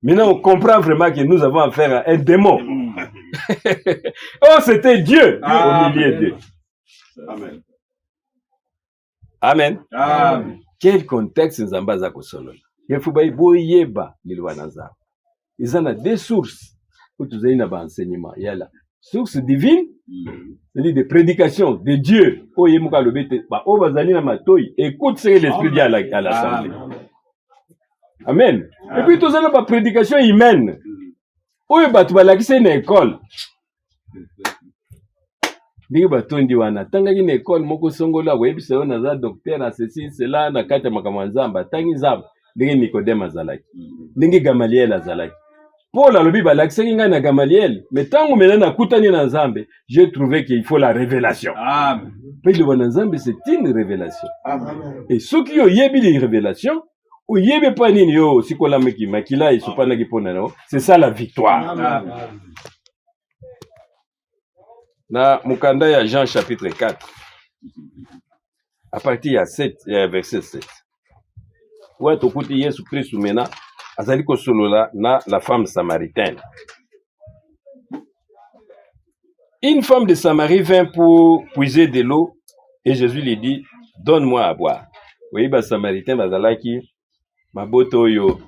Maintenant, on comprend vraiment que nous avons affaire à un démon. Oh, c'était Dieu au milieu d'eux. Amen. Amen. Amen. Quel contexte nous avons à Kosolo? Il faut que vous ayez l'Ilwanaza. Ils ont des sources pour tous les enseignements. Il y a la source divine, c'est-à-dire des prédications de Dieu. Oh, il y a le bête. Oh, bazali na matoi. Écoute ce que l'Esprit dit à l'assemblée. Amen. Et puis, tous les pas prédication humaine. Oh, il y a une école. Ndenge batondi wana tanga kine école moko songola webise ona za docteur à ceci cela na kata makambo Nzamba tangi Nzamba ndenge Nicodème azalaki ndenge Gamaliel azalaki Paul alobi balakisaki ngai na Gamaliel mais tango mena na kutani na Nzambe j'ai trouvé qu'il faut la révélation. Amen. Puis le wana Nzambe c'est une révélation. Amen. Et ceux qui ont yebi les révélations ou yebe pa nini yo sikola meki makila isopana ki pona no c'est ça la victoire. Amen. Na mukanda ya Jean chapitre 4 à partir ya 7 verset 7 ouais tokuti Yesu Kristu mena azali ko solola na la femme samaritaine. Une femme de Samarie vint pour puiser de l'eau et Jésus lui dit donne-moi à boire. Oui ba samaritain bazalaki maboto yo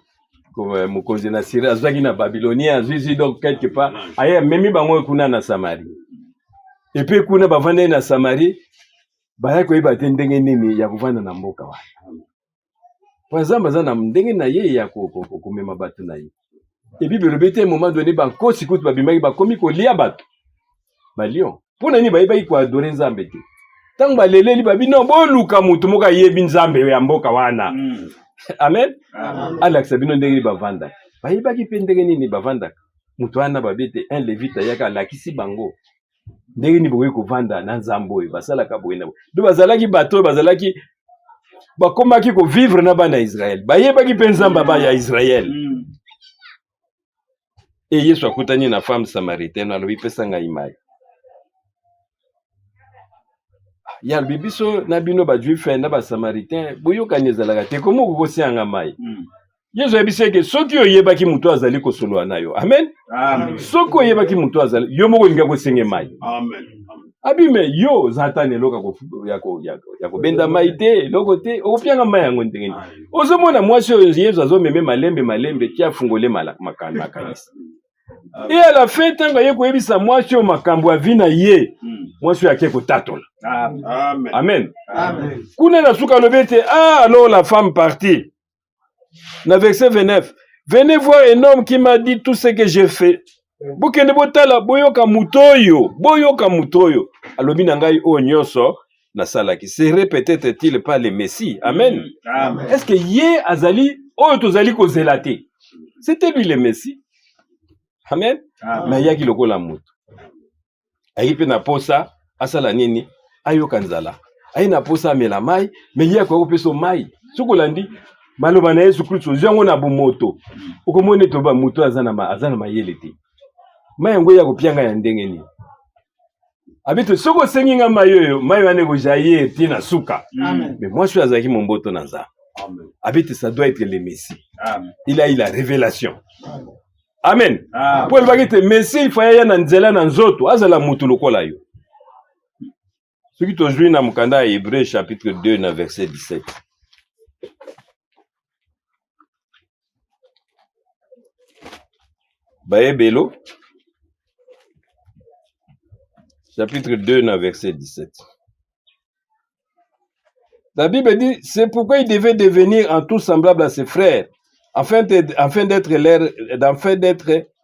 comme mokonzi na Syrie azaki na Babylonien azui donc quelque part aya memi bango kuna na Samarie. Et puis kuna bavanda na Samarie baya ko iba ndenge nini ya kuvanda na mboka wana. Kwa zamba za na ndenge na ye ya kumema batu na ye. Et puis le bête à un moment donné banko sikutu babimaki bakomi ko lia bato ba lion pona ni bayi ko adorer nzambe te tango baleleli babi non boluka mutu moka yebi nzambe ya mboka wana amen alakisa bino ndenge bavanda bayibaki pe ndenge nini bavanda mutu wana babete un levite yaka lakisi bango ndenge ni bokoki kovanda na nzambe oyo basalaka boye na boye do bazalaki bato bazalaki bakomaki ko vivre na bana Israël bayebaki pe nzambe ba ya Israël et Yesu akutani na femme samaritaine alobi pesa ngai mai ya bibiso na bino ba juif na ba samaritain boyokani ezalaka te komo kokosianga mai Yesu abiseke soki oyebaki mutu azali kosolwa nayo amen soki oyebaki mutu azali yo moko linga kosenge mai abime yo zatane loka yako benda mai te loko te okopianga mai yango ndenge ozomona mwasi oyo Yesu azomeme malembe kia fungole makanisa et à la fin tant que koyebisa mwasi oyo makambo avina ye mwasi oyo ake kotatola amen kuna na suka lobete alors la femme partit na verset 29 venez voir un homme qui m'a dit tout ce que j'ai fait bokende botala boyoka mutoyo alobi na ngai oyo nyonso nasalaki serait peut-être pas le Messie amen est-ce que ye azali oyo tozali kozela te c'était lui le Messie amen mais yaki lokola mutu ayi pe na posa asala nini ayoka nzala ayi na posa amela mai mais ye akoki kopesa mai sokolandi maloba na Yesu Kristo ozwango na bomoto okomona ete ba mutu aza na mayele te mai yango ya kopianga ya ndenge nini abito soko osengi nga mai oyo mai wana ekojaye ti na suka mais mwasi oyo azalaki momboto na nzambe abito ça doit être le Messie il a eu la révélation amen po elobaki te Messie ifaya ya na nzela na nzoto azala mutu lokola yo soki tozwi na mokanda ya Hébreu chapitre 2 na verset 17 Baebelo chapitre 2 na verset 17 la Bible dit c'est pourquoi il devait devenir en tout semblable à ses frères afin d'être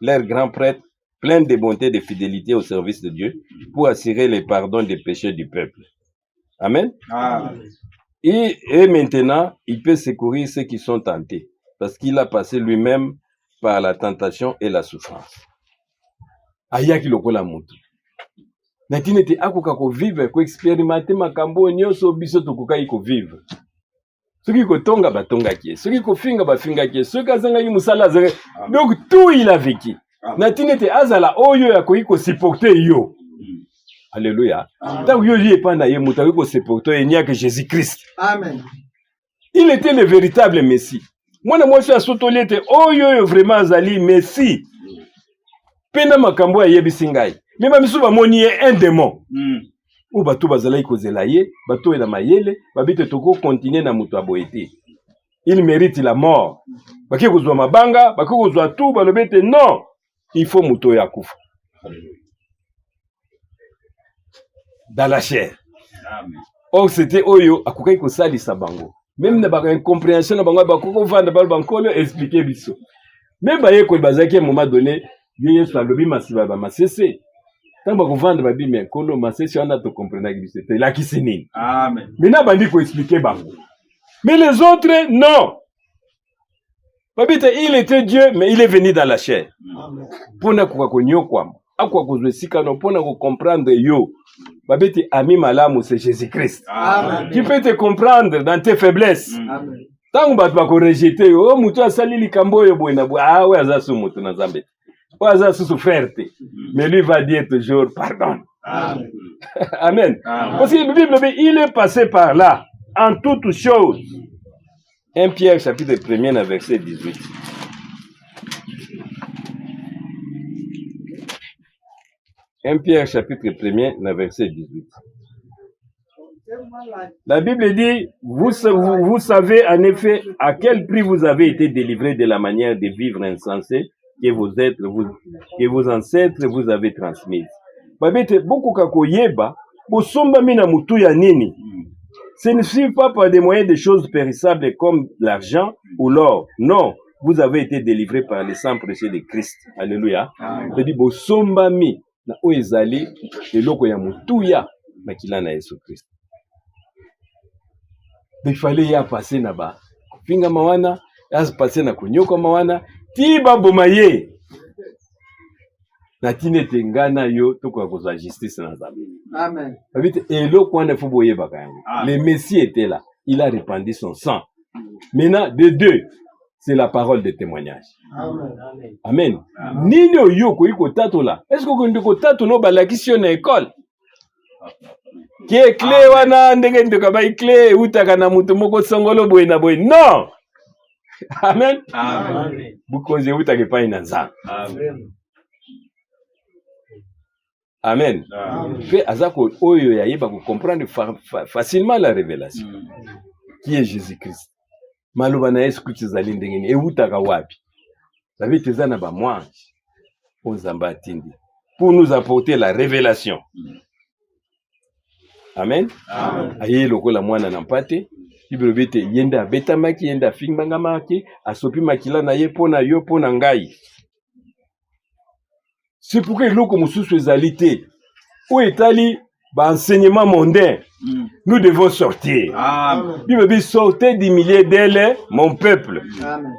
leur grand prêtre, plein de bonté et de fidélité au service de Dieu, pour assurer le pardon des péchés du peuple. Amen. Et maintenant, il peut secourir ceux qui sont tentés, parce qu'il a passé lui-même par la tentation et la souffrance. Ayaki lokola mutu. Natine te akoka ko vivre, ko expérimenter makambo nyonso biso tokokai ko vivre. Soki kotonga batonga kie, soki kofinga bafinga kie, soki azanga yi musala azanga. Donc tout il a vécu. Natine te azala oyo ya ko supporter yo. Alléluia. Tant yo yi epanda ye muta ko supporter nya que Jésus-Christ. Amen. Il était le véritable Messie. Mwana mwasi asotoli ete oyo vraiment azali Messie. Pena makambo ya yebisi ngai. Mema misu bamoni ye un démon. Ou bato bazalaki kozela ye, bato ela mayele, babite toko continuer na mutu aboyete. Il mérite la mort. Baki kozwa mabanga, baki kozwa tout, balobete non, il faut mutu ya kufa. Dans la chair. Or c'était oyo akokaki kosalisa bango. Même na ba incompréhension na bango bakoko vanda bal bankolo expliquer biso. Même baye ko bazaki à un moment donné, Yesu alobi masiba ba masese. Tant que vous vendez ma Bible, si on a tout compris, c'est là qui s'est né. Amen. Maintenant, on dit qu'il faut expliquer. Mais les autres, non. Il était Dieu, mais il est venu dans la chair. Pour comprendre yo. Ami malamu, c'est Jésus-Christ. Qui peut te comprendre dans tes faiblesses. Tant que tu vas rejeter, oh, mutu asali likambo yo boina. Ah ouais, ça c'est mutu na zambe. Pas souffert, mais lui va dire toujours pardon. Amen. Amen. Parce que la Bible, il est passé par là, en toutes choses. 1 Pierre, chapitre 1er, verset 18. Un Pierre, chapitre 1er, verset 18. La Bible dit, vous savez en effet à quel prix vous avez été délivrés de la manière de vivre insensée que vos ancêtres vous avez transmise. Babete beaucoup kako yeba, bosomba mina mutu ya nini. Ce ne suffit pas par des moyens de choses périssables comme l'argent ou l'or. Non, vous avez été délivrés par le sang précieux de Christ. Alléluia. C'est-à-dire, bosombami na oezali eloko ya mutuya makila na Yesu Christ. Il fallait y passer na ba pinga mawana, ya passer na kunyoko mawana, tiba bomaye. Na tinete ngana yo toko koza justice na Nzambe. Amen. Habite eloko wana fuboye bakango. Le Messie était là, il a répandu son sang. Maintenant de deux, c'est la parole de témoignage. Amen. Amen. Nini oyoko iko tato la. Est-ce que vous ndiko tato no balakisi na école? Qui est clé wana ndenge ndika ba clé utaka na mutu moko songolo boye na boye. Non. Amen. Amen. Bukonze utaka pa ina Nzambe. Amen. Amen. Fait azako oyo ya yeba ko comprendre facilement la révélation. Qui est Jésus-Christ? Maloba na Yesu Christ zali ndenge e utaka wapi? David tezana ba mwanji. Onzamba atindi. Pour nous apporter la révélation. Amen. Amen. Aye lokola mwana na mpate. Bible bete yenda betamaki yenda fingbanga maki asopi makila na ye pona yo pona ngai. C'est pourquoi l'eau mususu ezalité où etali ba enseignement mondain. Nous devons sortir. Amen. Bible dit sortez du milieu d'elle mon peuple. Amen.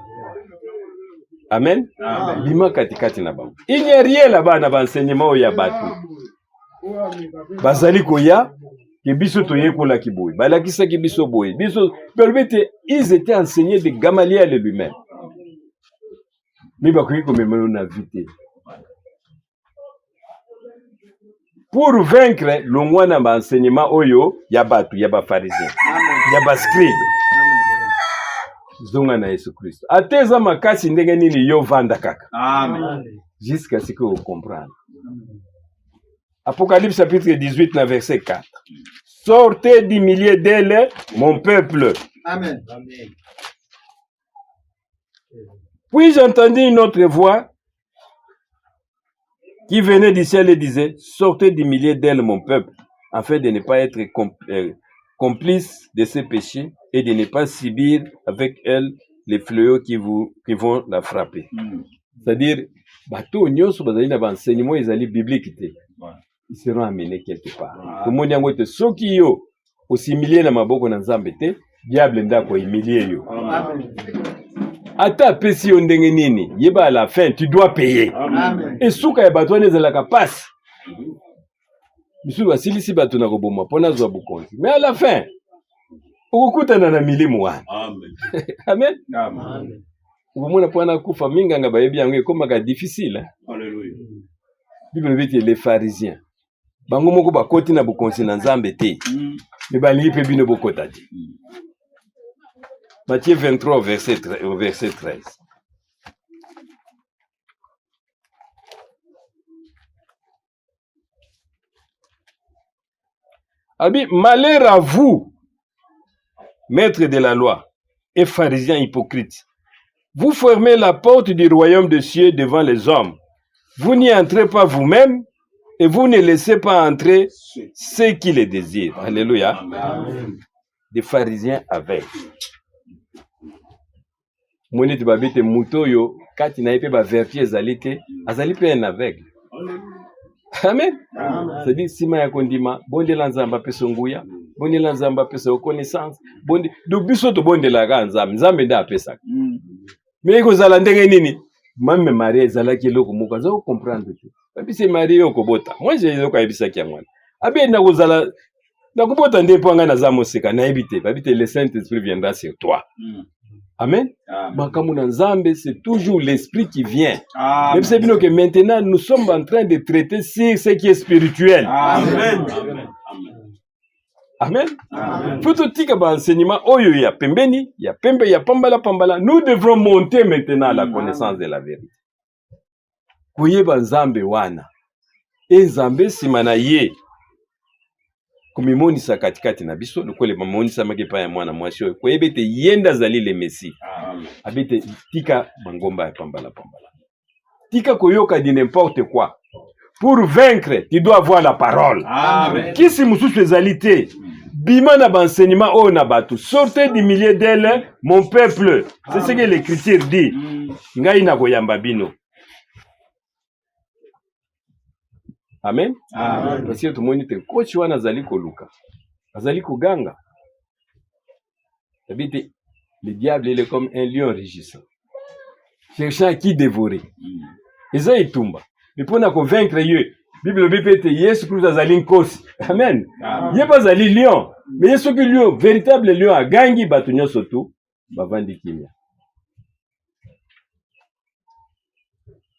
Amen. Amen. Bima katikati na bango. Il n'y a rien là-bas na ba enseignement ya batu. Bazali koya ke biso toye kola kiboy. Balakisa ki biso boy. Biso permettez ils étaient enseignés de Gamaliel lui-même. Mais bakoyi ko memelo na vite. Pour vaincre le mwana ba enseignement oyo ya batu ya ba pharisien ya ba scribe zonga na Yesu Christ ateza makasi ndenge nini yo vanda kaka. Amen. Jusqu'à ce que vous compreniez. Apocalypse chapitre 18 verset 4. Sortez du milieu d'elle mon peuple. Amen. Puis j'entendis une autre voix qui venait du ciel et disait, sortez du milieu d'elle, mon peuple, afin de ne pas être complice de ses péchés et de ne pas subir avec elle les fléaux qui vont la frapper. C'est-à-dire, bateau nyonso bazali na enseignement ezali biblique te. Ils seront amenés quelque part. Tout le monde yango te soki yo osimilie na maboko na Nzambe te, diable ndako imilie yo. Amen. Ata pesi yo ndenge nini, yeba à la fin, tu dois payer. Amen. Et souka ya bato nezalaka passe. Bisu basilisi bato na koboma pona zwa bukonzi. Mais à la fin, ukukutana na milimu wana. Amen. Amen. Amen. Ubumuna pona kufa minganga bayebi yango ekomaka difficile. Alléluia. Bible dit les pharisiens. Bango moko bakoti na bukonzi na Nzambe te. Mais balingi pe bino bokota te. Matthieu 23, verset 13. Abi, malheur à vous, maîtres de la loi et pharisiens hypocrites. Vous fermez la porte du royaume des cieux devant les hommes. Vous n'y entrez pas vous-même et vous ne laissez pas entrer ceux qui les désirent. Alléluia. Amen. Des pharisiens aveugles. Moni te babete muto yo kati na ipe ba vertu ezalite azali pe en aveugle. Amen. C'est-à-dire sima ya kondima bonde la Nzamba peso nguya, bonde la Nzamba peso connaissance, bonde do biso to bonde la ga Nzambe, Nzambe nda apesa. Mais ko zala ndenge nini? Mame Marie ezala ki loko moko za comprendre te. Babi se Marie yo ko bota. Moi j'ai loko ayebisa ki ngwana. Abi na ko zala na ko bota ndepo nga na za moseka na ebite. Babi te le Saint-Esprit viendra sur toi. Amen. Makamuna Nzambe, c'est toujours l'esprit qui vient. Même si que maintenant nous sommes en train de traiter sur ce qui est spirituel. Amen. Amen. Amen. Faut tika ba enseignement oyo ya pembeni, ya pembe ya pambala pambala. Nous devrons monter maintenant à la connaissance de la vérité. Koyeba Nzambe wana. E Nzambe simana ye. Kumimoni sa katikati na biso lokole mamoni sa makepa ya mwana mwasi oyo koyebete yenda zali le Messie. Abete tika mangomba ya pambala pambala. Tika koyoka di n'importe quoi. Pour vaincre, tu dois avoir la parole. Amen. Kisi mususu ezalité. bima na enseignement o na batu. Sortez du milieu d'elle, mon peuple. C'est ce que l'écriture dit. Ngai na koyamba bino. Amen. Amen. Parce que tout le monde dit coach wana azali koluka. Azali kuganga. Le diable il est comme un lion rugissant. Cherchant à qui dévorer. Et ça il tombe. Mais pour nous convaincre eux, Bible bipete Yesu Christ azali nkosi. Amen. Yé pas azali lion. Mais Yesu que lion, véritable lion a gangi batu nyonso tu bavandi kimia.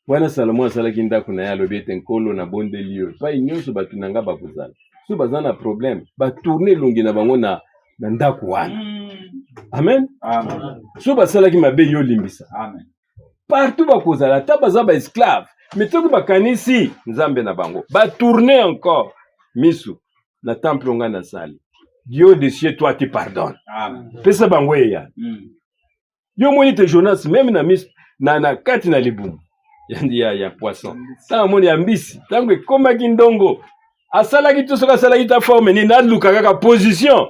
Wana Salomon asalaki ndako na ye alobi ete nkolo na bondeli yo epai nyonso bato na nga bakozala so baza na problème batourne elongi na bango na ndako wana. Amen. So basalaki mabe yo limbisa. Partout bakozala ata baza baesclave mais toki bakanisi nzambe na bango batourne encore misu na temple nga na sali. Dieu de cieux toi tu pardonnes. Pesa bango eya. Yo moni te Jonas même na misu na kati na libumu ya poisson. Tant moni ya mbisi, tango ekomaki ndongo. Asalaki tout soka asalaki ta forme ni na luka kaka position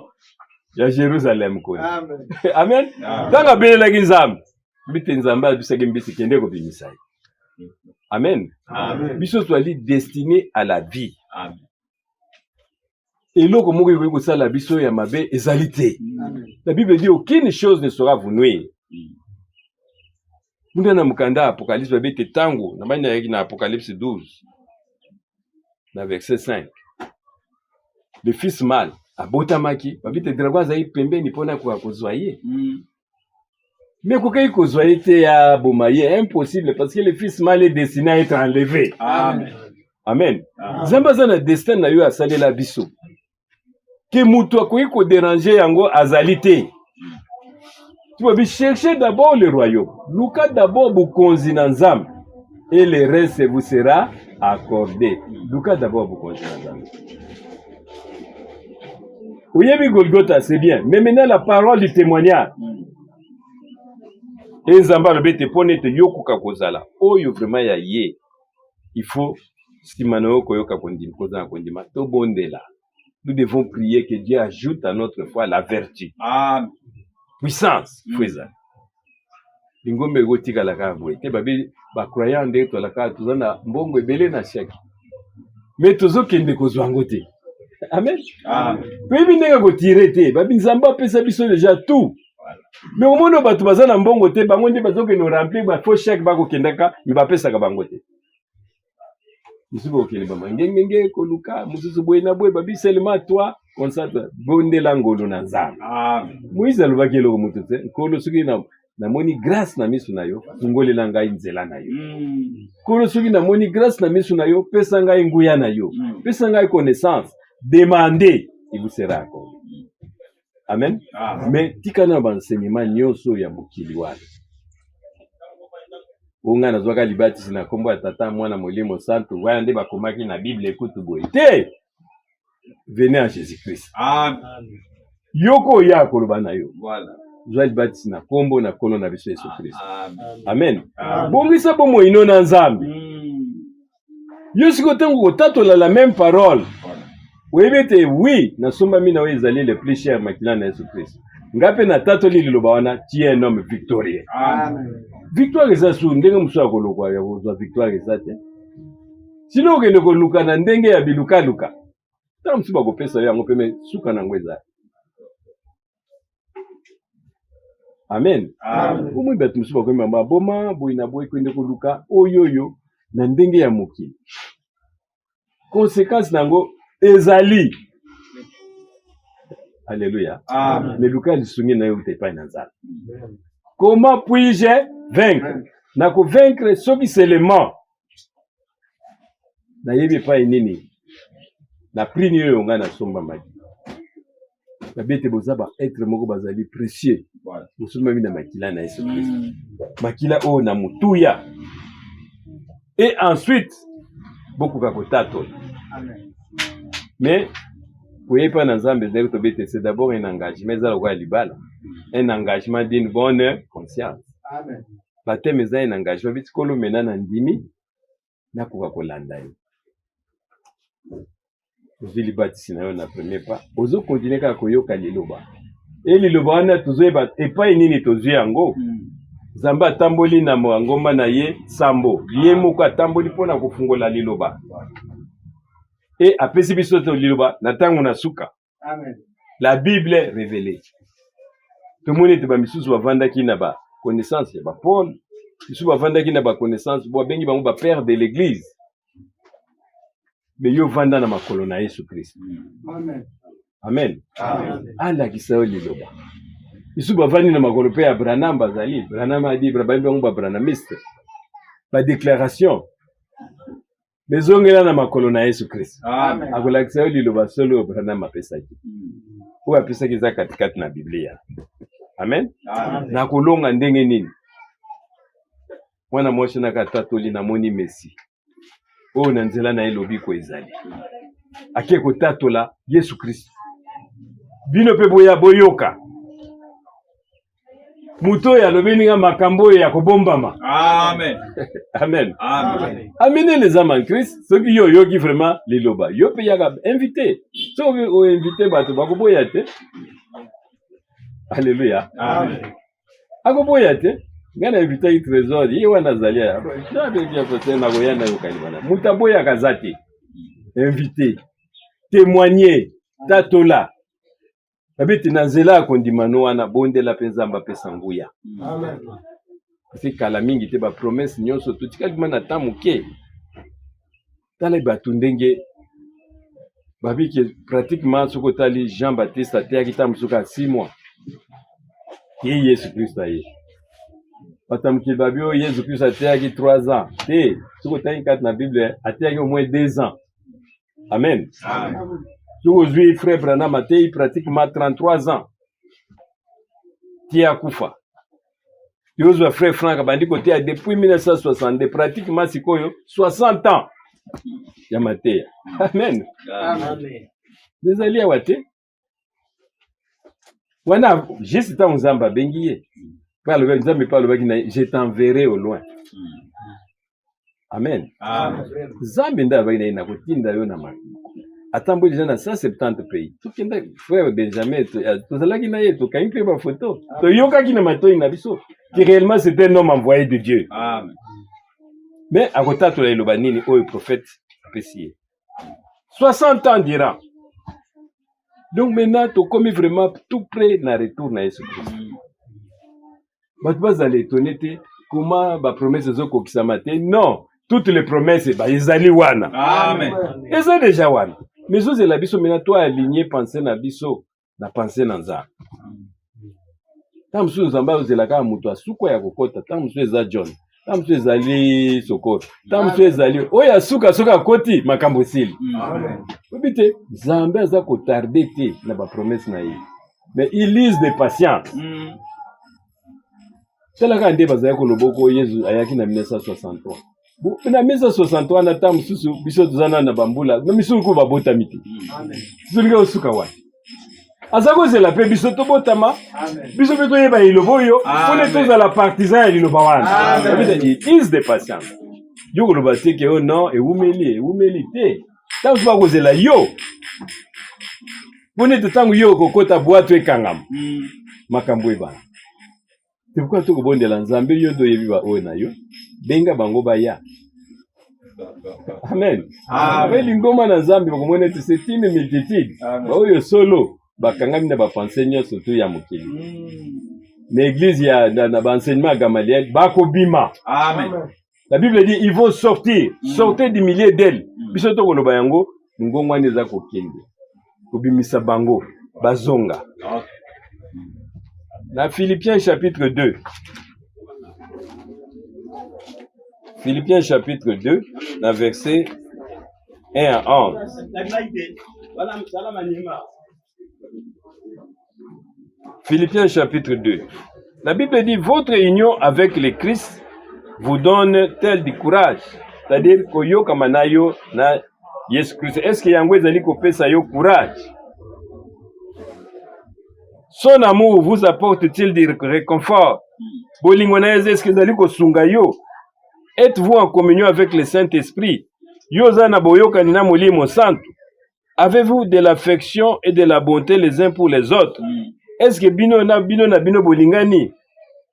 ya Jérusalem ko. Amen. Amen. Tango belelaki nzambe. Bite nzambe abisaki mbisi kende ko bimisa. Amen. Amen. Biso twali destiné à la vie. Amen. Et loko moko ko kosala biso ya mabe ezalité. La Bible dit aucune chose ne sera vous nuire. Munda na mukanda Apocalypse babete tango na bani na Apocalypse 12 na verset 5. Le fils mâle abotamaki babete dragon azai pembeni pona kwa kozwaye. Mais kokai kozwaye te ya bomaye impossible parce que le fils mâle est destiné à être enlevé. Amen. Amen. Zamba za na destin na yo asalela biso. Ke mutu akoki ko déranger yango azalité. Tu vas chercher d'abord le royaume. Luka d'abord bukonzi na nzambe. Et le reste vous sera accordé. Luka d'abord bukonzi na nzambe. Oyebi Golgotha, c'est bien. Mais maintenant la parole du témoignage. Et nzamba le bete pone te yokuka kozala. Oyo vraiment ya ye. Il faut simano koyoka kondima kozana kondima to bondela. Nous devons prier que Dieu ajoute à notre foi la vertu. Amen. Puissance, fueza. Lingombe gotika la kavwe. Te babi ba croyant nde to la ka tuzana mbongo ebele na shaki. Mais tozo kende kozwango te. Amen. Amen. Puis ndenge ko tirer te, babi nzamba pesa biso déjà tout. Mais au moins batu bazana mbongo te, bango nde bazoke no remplir ba faux chèque ba ko kendaka, ba pesa ka bango te. Isuko kele ba ngenge ko luka, mususu boye na boye babi seulement toi. Constate bonde langolo na nzambe. Amen. Moïse alobaki eloko mutu te nkolo soki na moni grâce na misu na yo fungolela ngai nzela na yo. Nkolo soki na moni grâce na misu na yo pesa ngai nguya na yo. Pesa ngai connaissance. Demandez, il vous sera accordé. Amen. Amen. Mais tika na enseignement nyonso ya mokili wana. Onga nazwaka libatisi na kombo ya tata mwana molimo santo wana nde bakomaki na Bible ekutu boye te. Venez à Jésus-Christ. Amen. Yoko ya koloba na yo. Voilà. Joël Baptiste na kombo na kono na biso Yesu Christ. Amen. Bongisa bomo ino na nzambe. Yesu kotengo kotatola la même parole. Webete oui na somba mina we ezali le plus cher makila na Yesu Christ. Ngape na tatoli liloba wana tu es un homme victorieux. Amen. Victoire eza su ndenge muso akolokwa ya kozwa victoire eza te. Sino okende koluka na ndenge ya biluka luka. Ta musu bakopesa yango peme suka na ngweza. Amen. Amen. Omu batu musu bakoma maboma boina boy kwende koluka oyoyo na ndenge ya mokili. Conséquence nango ezali. Alléluia. Amen. Mais luka lisungi na yo te pa na nzala. Comment puis-je vaincre? Na ko vaincre soki seulement. Na yebi pa nini. Na prix yo nga na somba maki. Na bete bozaba être moko bazali précieux. Voilà. Musuma mina makila na Yesu Christ. Makila o na mutuya. Et ensuite beaucoup kakotato. Amen. Mais oui, pas dans c'est d'abord un engagement un engagement d'une bonne conscience. Amen. Baptême est un engagement vite que l'on mène en dimi na kuka kolanda yo. ozili batisi na yo na premier pas ozo continuer kaka koyoka liloba e liloba wana tozoyeba epai nini tozwi yango Nzambe atamboli na ngomba na ye sambo ye moko atamboli mpona kofungola liloba e apesi biso to liloba na ntango na suka. Amen. La Bible révélée tomoni ete bamisusu bavandaki na baconnaissance ya Paul, misusu bavandaki na baconnaissance bo abengi bango bapère de l'église, me yo vanda na makolo na Yesu Kristo. Amen. Amen. Amen. Alakisa yo liloba misusu bavandi na makolo mpe ya Branham bazali Branham adi bayebi bango babranamiste badéclaration bezongela na makolo na Yesu Kristo. Amen. Akolakisa yo liloba solo oyo Branham apesaki oyo apesaki eza katikati na Biblia. Amen. Amen. Na kolonga ndenge nini mwana mwasi na katatoli na moni Messi oyo na nzela na elobi ko ezali ake kotatola Yesu Kristo bino pe boya boyoka muto ya lobeninga makambo ya kobombama. Amen. Amen. Amen. Amenez les âmes en Christ, ceux qui yo qui vraiment les loba. Yo pe yaga invité. So o invité bato bakoboya te. Alléluia. Amen. Akoboya te. Ngana invité i trésor, ye wana zalia. Na be bien peut na koyana yo kalibana. Mutaboya kazati. Invité. Témoigner. Tatola. Babiti na nzela kondimano wana bondela penzamba pesa nguya. Amen. Kasi kala mingi te ba promesse nyonso tutikaki mana tamuke. Tala batu ndenge babiki pratiquement soko tali Jean-Baptiste ateyaki tamusuka 6 mois. Ye Yesu Kristo aye. Batamuki babio Yesu Kristo ateyaki 3 ans. Te soko tali kat na Bible ateyaki au moins 2 ans. Amen. Amen. Aujourd'hui, frère Branham a été pratiquement 33 ans. Tia Kufa. Yozo frère Franck Bandi côté depuis 1962, pratiquement sikoyo 60 ans. Yamatea. Amen. Amen. Désolé wate. Wana juste ta nzamba bengiye. Parle avec nzambe parle avec na je t'enverrai au loin. Amen. Amen. Nzambe nda ba ina kotinda yo na maki. Attends, déjà dans 170 pays. Tout qui est frère Benjamin, tout cela qui n'a pas quand il fait ma photo. To yoka qui n'a pas été nabiso. Qui réellement c'était un homme envoyé de Dieu. Amen. Mais à côté de le banini, oh le prophète apprécié. 60 ans dira. Donc maintenant, tu commis vraiment tout près na retour na Jésus Christ. Mais tu vas aller étonner comment ba promesse zoko kisamate. Non, toutes les promesses ba izali wana. Amen. Et ça déjà wana. Mais ça c'est la biso maintenant toi aligné penser na biso na penser na nza. Tamsu nzamba ozelaka mutu asuko ya kokota, tamsu eza John, tamsu ezali Sokoro, tamsu ezali oya suka soka koti makambo sili. Amen. Obite Nzambe aza ko tarder te na ba promesse na ye. Mais il lise de patience. Telaka nde bazaya ko loboko Yesu ayaki na 1963. Na 1963 na tamu susu biso tuzana na bambula na misu ko babota miti. Amen. Sulinga osuka wa. Azako zela pe biso to botama. Amen. Biso pe to yeba ilobo yo, pone to za la partisan ya liloba wana. Amen. Is de patience. Yo ko loba te ke o non e umeli te. Tamu suba ko zela yo. Pone te tangu yo kokota boato ekangam. Makambo eba. C'est pourquoi tu connais Nzambe yo do yebiba o na yo. Benga bango baya. Amen. Amen. Lingoma na Nzambe bakomona ete c'est une multitude. Ba oyo solo bakangami na ba enseignants surtout ya mokili. Mais l'église ya na ba enseignement Gamaliel bakobima. Amen. La Bible dit ils vont sortir, sortez du milieu d'elle. Biso to koloba yango ngongo ane za kokende. Kobimisa bango bazonga. Dans Philippiens chapitre 2. Philippiens chapitre 2, dans verset 1 à 11. Philippiens chapitre 2. La Bible dit, votre union avec le Christ vous donne tel du courage. C'est-à-dire, koyo kamanayo na Yesu Christ. Est-ce que yango ezali kopesa yo courage? Son amour vous apporte-t-il du réconfort? Est-ce que ezali kosunga yo? Êtes-vous en communion avec le Saint-Esprit? Yo zana boyoka nina molimo santo. Avez-vous de l'affection et de la bonté les uns pour les autres? Est-ce que bino na bino bolingani?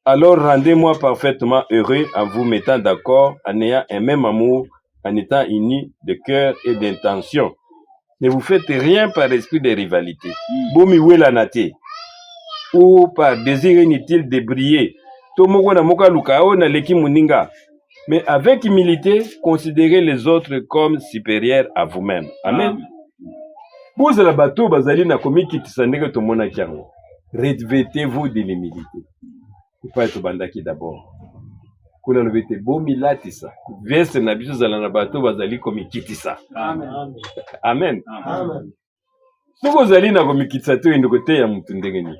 Alors rendez-moi parfaitement heureux en vous mettant d'accord, en ayant un même amour, en étant unis de cœur et d'intention. Ne vous faites rien par esprit de rivalité. Bomi wela nate. Ou par désir inutile de briller. Tomogo na moka lukao na leki muninga. Mais avec humilité, considérez les autres comme supérieurs à vous-même. Amen. Vous la bateau bazali na komiki tisandeke tomona kiango. Revêtez-vous de l'humilité. Il faut être bandaki d'abord. Kuna lobete bomi latisa. Veste na biso zala na bateau bazali komikitisa. Amen. Amen. Amen. Soko zali na komikitisa to endo kote ya mutu ndenge ni.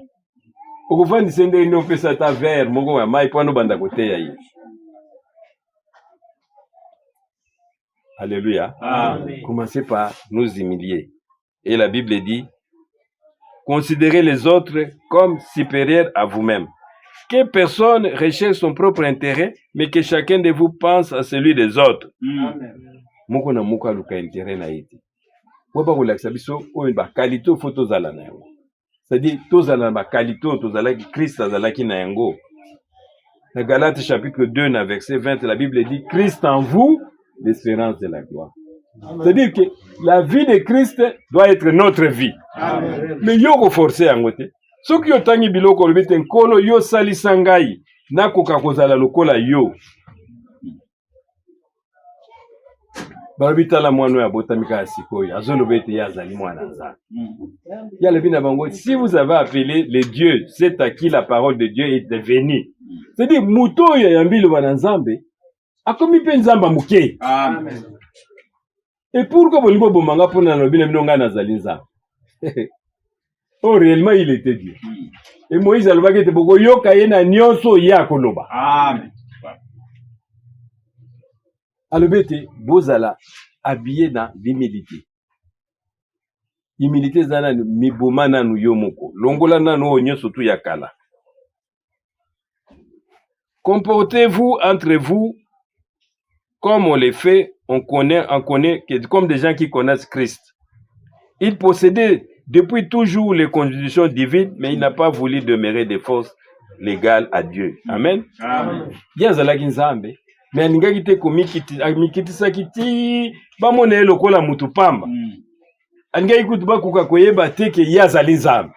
Okufandi sende ino pesa ta verre mongo ya mai pano banda kote ya yi. Alléluia. Amen. Commencez par nous humilier. Et la Bible dit, considérez les autres comme supérieurs à vous-même. Que personne recherche son propre intérêt, mais que chacun de vous pense à celui des autres. Moko na moko aluka intérêt na iti. Waba kulakisa biso oyo ba qualité photo zala na yango. C'est-à-dire tozala ba qualité tozala ki Christ azala ki na yango. Dans Galates chapitre 2 na verset 20, la Bible dit Christ en vous, l'espérance de la gloire. C'est-à-dire que la vie de Christ doit être notre vie. Amen. Mais yo ko forcer yango te. Soki yo tangi biloko lobete nkolo yo salisa ngai nakoka kozala lokola yo. Babita la mwana ya botamika sikoyo azolobete ya zali mwana nza. Ya le bina bango si vous avez appelé les dieux, c'est à qui la parole de Dieu est venue. C'est-à-dire muto ya yambilo bana nzambe akomi pe nzamba muke. Amen. Et pourquoi bolingo bomanga pona lobina binonga na zali nzamba? Oh, réellement, il était Dieu. Et Moïse a le baguette boko yoka yena nyonso ya koloba. Amen. Alobete bozala habillé dans l'humilité. Humilité zana miboma nanu yomoko. Longola nanu nyonso tu yakala. Comportez-vous entre vous comme on les fait, on connaît comme des gens qui connaissent Christ. Il possédait depuis toujours les conditions divines, mais il n'a pas voulu demeurer de force légale à Dieu. Amen. Amen. Yazala kinzambe. Mais aninga kite komikiti sakiti ba mona lokola mutu pamba. Aninga ikutu ba kuka koyeba teke yazali nzambe.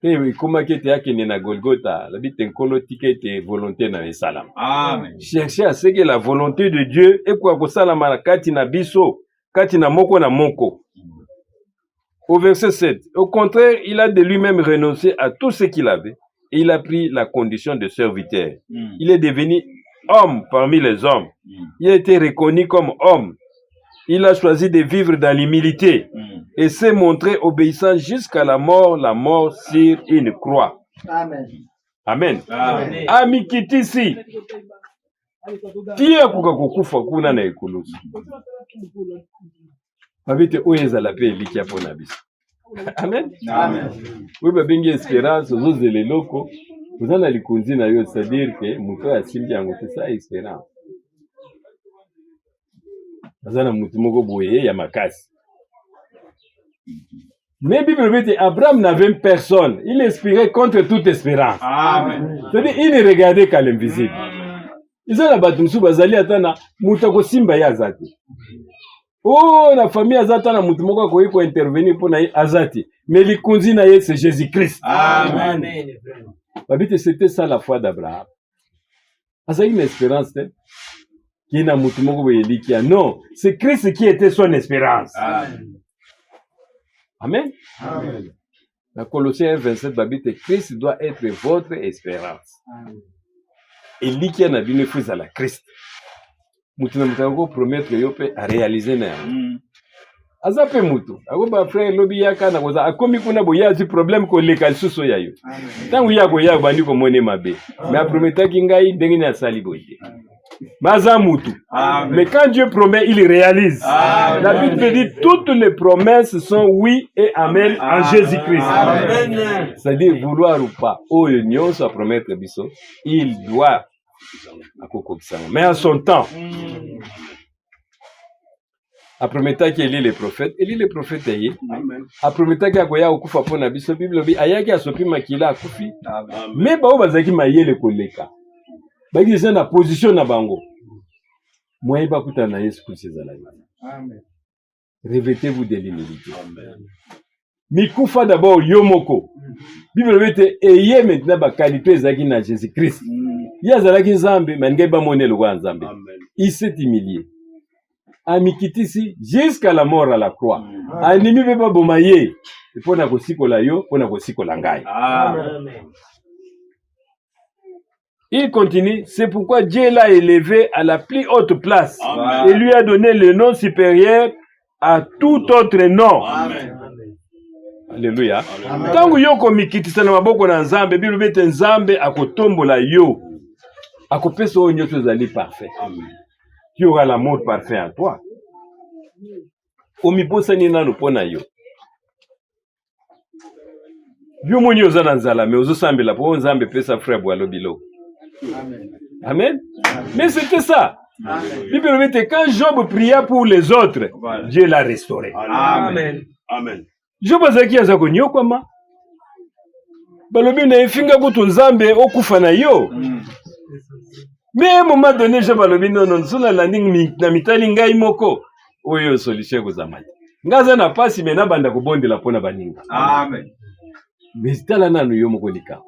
Et comment kete yake na Golgotha, la bite nkolo tikete volonté na salam. Amen. Cherchez à ce que la volonté de Dieu et kwa kosalama kati na biso, kati na moko na moko. Au verset 7, au contraire, il a de lui-même renoncé à tout ce qu'il avait et il a pris la condition de serviteur. Il est devenu homme parmi les hommes. Il a été reconnu comme homme. Il a choisi de vivre dans l'humilité et s'est montré obéissant jusqu'à la mort sur une croix. Amen. Amen. Amen. Amikitisi. Tia kukakukufa kuna na ekulusi. Babite oyeza la paix likia pona biso. Amen. Amen. Oui babingi espérance ozozele loko. Vous en allez likunzi na yo, c'est-à-dire que muto ya simbi yango c'est ça espérance. Azana mutu moko boye ya makasi. Mais Bible dit Abraham n'avait personne. Il espérait contre toute espérance. Amen. C'est-à-dire il ne regardait qu'à l'invisible. Ils ont la batumsu bazali atana mutako simba ya azati. Oh, la famille azata na mutu moko ko yiko intervenir pour na azati. Mais likunzi na ye c'est Jésus-Christ. Amen. Babite c'était ça la foi d'Abraham. Asa une espérance qui na mutu moko boyelikia. Non, c'est Christ qui était son espérance. Amen. Amen. Amen. Dans Colossiens 27 babite Christ doit être votre espérance. Amen. Et likia na bine fils à la Christ. Mutu na mutango promettre yope a réaliser na. Azape mutu. Agoba frère lobi yaka na koza akomi kuna boya zi problème ko lekal suso yayo. Tangu yako ya bandi ko mone mabe. Mais a prometaki ngai ndenge na sali boye. Maza mutu. Mais quand Dieu promet, il réalise. Amen. La Bible dit toutes les promesses sont oui et amen en Jésus-Christ. Amen. C'est-à-dire vouloir ou pas, oh l'union soit promettre biso, il doit mais en son temps. aprometaki eli le prophète ye Amen. aprometaki akoya okufa mpo na biso bible bi ayaki asopi makila akufi Amen. me bao bazalaki mayele koleka baki eza na position na bango moye bakutana na Yesu Kristo ezalaki. Amen. Revêtez-vous de l'humilité. Amen. Mikufa d'abord yo moko bible bete eye maintenant ba qualité ezalaki na Jésus Christ ye azalaki nzambe mangai bamone lokwa nzambe. Amen. Il s'est humilié amikitisi jusqu'à la mort à la croix. Animi pe baboma ye mpona kosikola yo mpona kosikola ngai. Amen. Il continue, c'est pourquoi Dieu l'a élevé à la plus haute place. Amen. Et lui a donné le nom supérieur à tout autre nom. Amen. Alléluia. Amen. Tangu yoko mikitisa na maboko na nzambe bilu bete nzambe akotombola yo akopesa oyo nyonso ezali parfait. Amen. Tu auras l'amour parfait en toi. Omibosani nano pona yo. Yo moni oza na nzala me ozosambela po nzambe pesa frère bwalo bilo. Amen. Amen. Mais c'était ça. Amen. Bible dit quand Job pria pour les autres, Voilà. Dieu l'a restauré. Amen. Amen. Job azaki azako nyokoma. Balobi na efinga kutu nzambe okufa na yo. Mais à un moment donné, Job balobi non sona landing na mitali ngai moko. Oyo solution kozamani. Ngaza na pasi mena banda kobondela pona baninga. Amen. Mais tala nanu yo moko lika.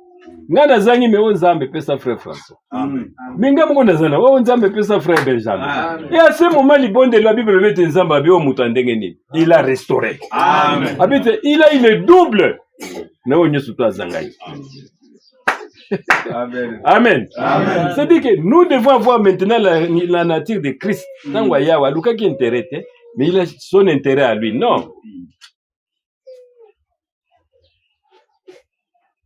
Ngana zangi me nzambe pesa frère François. Amen. Minga moko nazana wa nzambe pesa frère Benjamin. Amen. Et à ce moment libonde la Bible met nzambe abi o mutu ndenge nini. Il a restauré. Amen. Abite il a eu le double. Na onyo suto azangai. Amen. Amen. Amen. C'est-à-dire que nous devons avoir maintenant la nature de Christ. Tango yawa luka qui intérêt mais il a son intérêt à lui. Non.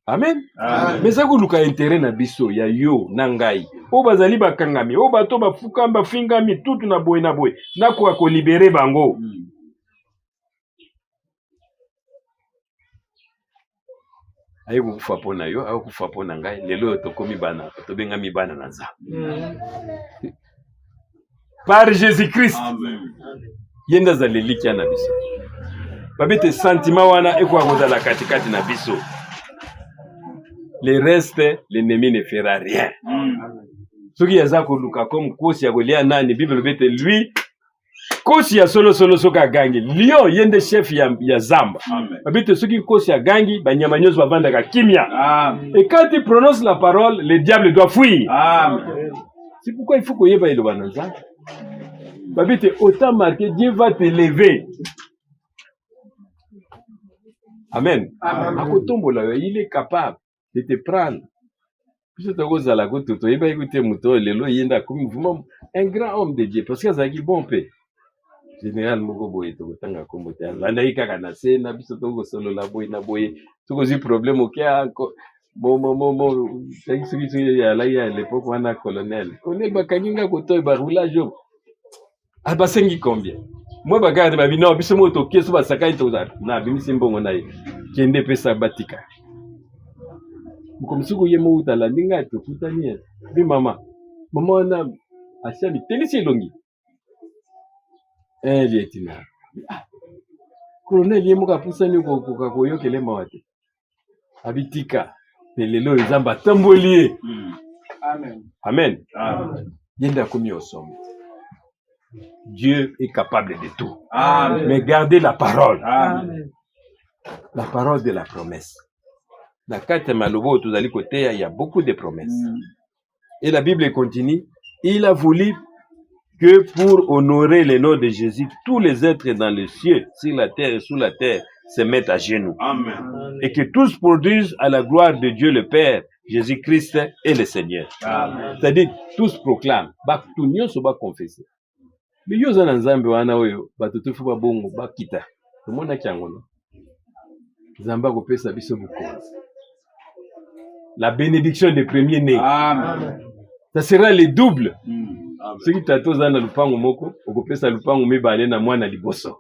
Amen. Amen. Mais ça luka intérêt na biso ya yo na ngai. O bazali bakangami, o bato bafukamba fingami tutu na boye na ko libérer bango. Ayi kufa pona yo, ayi kufa pona ngai, lelo tokomi bana, tobengami bana na nzambe. Par Jésus-Christ. Amen. Yenda za leliki na biso. Babete sentiment wana eko akozala katikati na biso. Le reste, l'ennemi ne fera rien. Soki yaza koluka comme kosi ya kolia nani, Bible bete lui kosi ya solo soka gangi. Lion yende chef ya zamba. Amen. Babete soki kosi ya gangi, banyama nyoso bavandaka kimia. Amen. Et quand il prononce la parole, le diable doit fuir. Amen. C'est pourquoi il faut qu'on y ait le bananza. Babete autant marqué, Dieu va te lever. Amen. Akotombola, il est capable de te prendre. Puis c'est à la goutte, il va écouter Mouto, Lelo, Yenda, comme un grand homme de Dieu. Parce qu'il y a bon paix. Général Moko Boye, Togotanga Kombote, Lanaïka Kanase, Nabiso Togo Solo, la Boye, Naboye, Togozi problème au cas, bon, c'est ce qui est à l'époque, on a colonel. Colonel Bakaninga Koto, Baroulage. Ah, bah, c'est combien? Moi, bagarre, ma vie, non, biso moto, qu'est-ce que ça caille, na, bimisimbo, on a, qui est pesa batika. Comme si vous y avez eu la ligne, tout à l'heure. Oui, maman, on a acheté le tennis longi. Elle est là. Colonel, il y a un poussé nous koyo kele mawate. Abitika, pelelo zamba tambolier. Amen. Amen. Amen. Yenda komi au sommet. Dieu est capable de tout. Amen. Mais gardez la parole. Amen. La parole de la promesse. Dans 4 Malobo, tous allez côté, il y a beaucoup de promesses. Et la Bible continue. Il a voulu que pour honorer le nom de Jésus, tous les êtres dans le ciel, sur la terre et sous la terre, se mettent à genoux. Amen. Et que tous produisent à la gloire de Dieu le Père, Jésus-Christ et le Seigneur. Amen. C'est-à-dire, tous proclament. Tout le monde se va confesser. Mais yo za nzambe wana oyo batutufu ba bongo bakita tomona kyangono nzamba ko pesa biso bukonzi la bénédiction des premiers nés. Amen. Ça sera le double. Amen. Ce qui t'attend dans le lupango moko okopesa lupango mibale na mwana liboso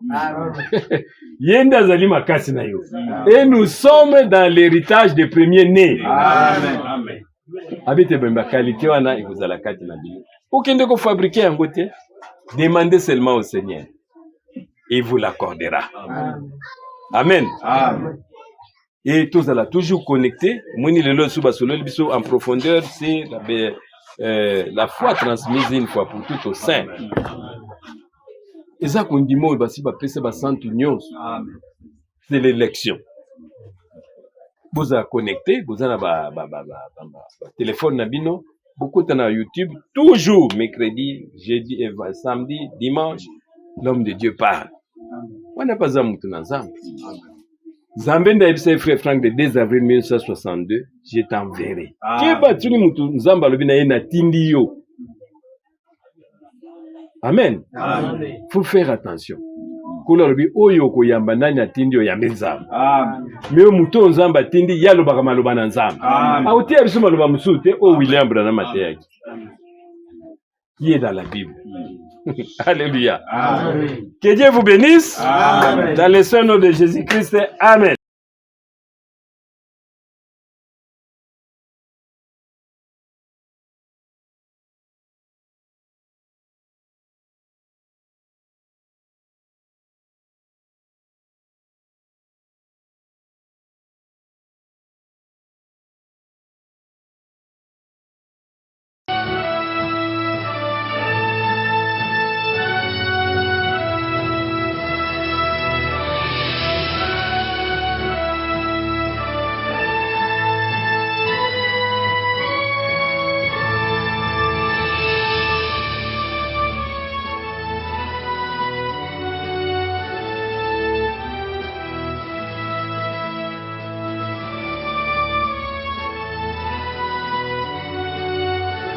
yenda zali makasi na yo. Et nous sommes dans l'héritage des premiers nés. Amen. Amen. Abite bemba qualité wana ikozala kati na bino okende ko fabriquer yango te. Demandez seulement au Seigneur. il vous l'accordera. Amen. Amen. Amen. Et tous allons toujours connectés. Moni le sous basolo biso en profondeur, c'est la foi transmise une fois pour toutes au sein. Et ça qu'on dit moi basi ba pesa ba santu nyos. Amen. C'est l'élection. Vous êtes connecté, vous avez ba téléphone na bino, beaucoup na YouTube, toujours mercredi, jeudi, samedi, dimanche, l'homme de Dieu parle. On n'a pas ça mutu na Zambe. Zambe nda frère Franck de 2 avril 1962, je t'enverrai. Keba tuni mutu Nzamba lobi na ye na tindi yo. Amen. Amen. Faut faire attention. Kula lobi oyo koyamba nani atindi oyambe Nzamba. Amen. Mais muto Nzamba atindi yaloba maloba na Nzamba. Amen. Auti abiso maloba musute o William Branham ateyaki. Qui est dans la Bible. Alléluia. Amen. Que Dieu vous bénisse. Amen. Dans le nom de Jésus-Christ. Amen.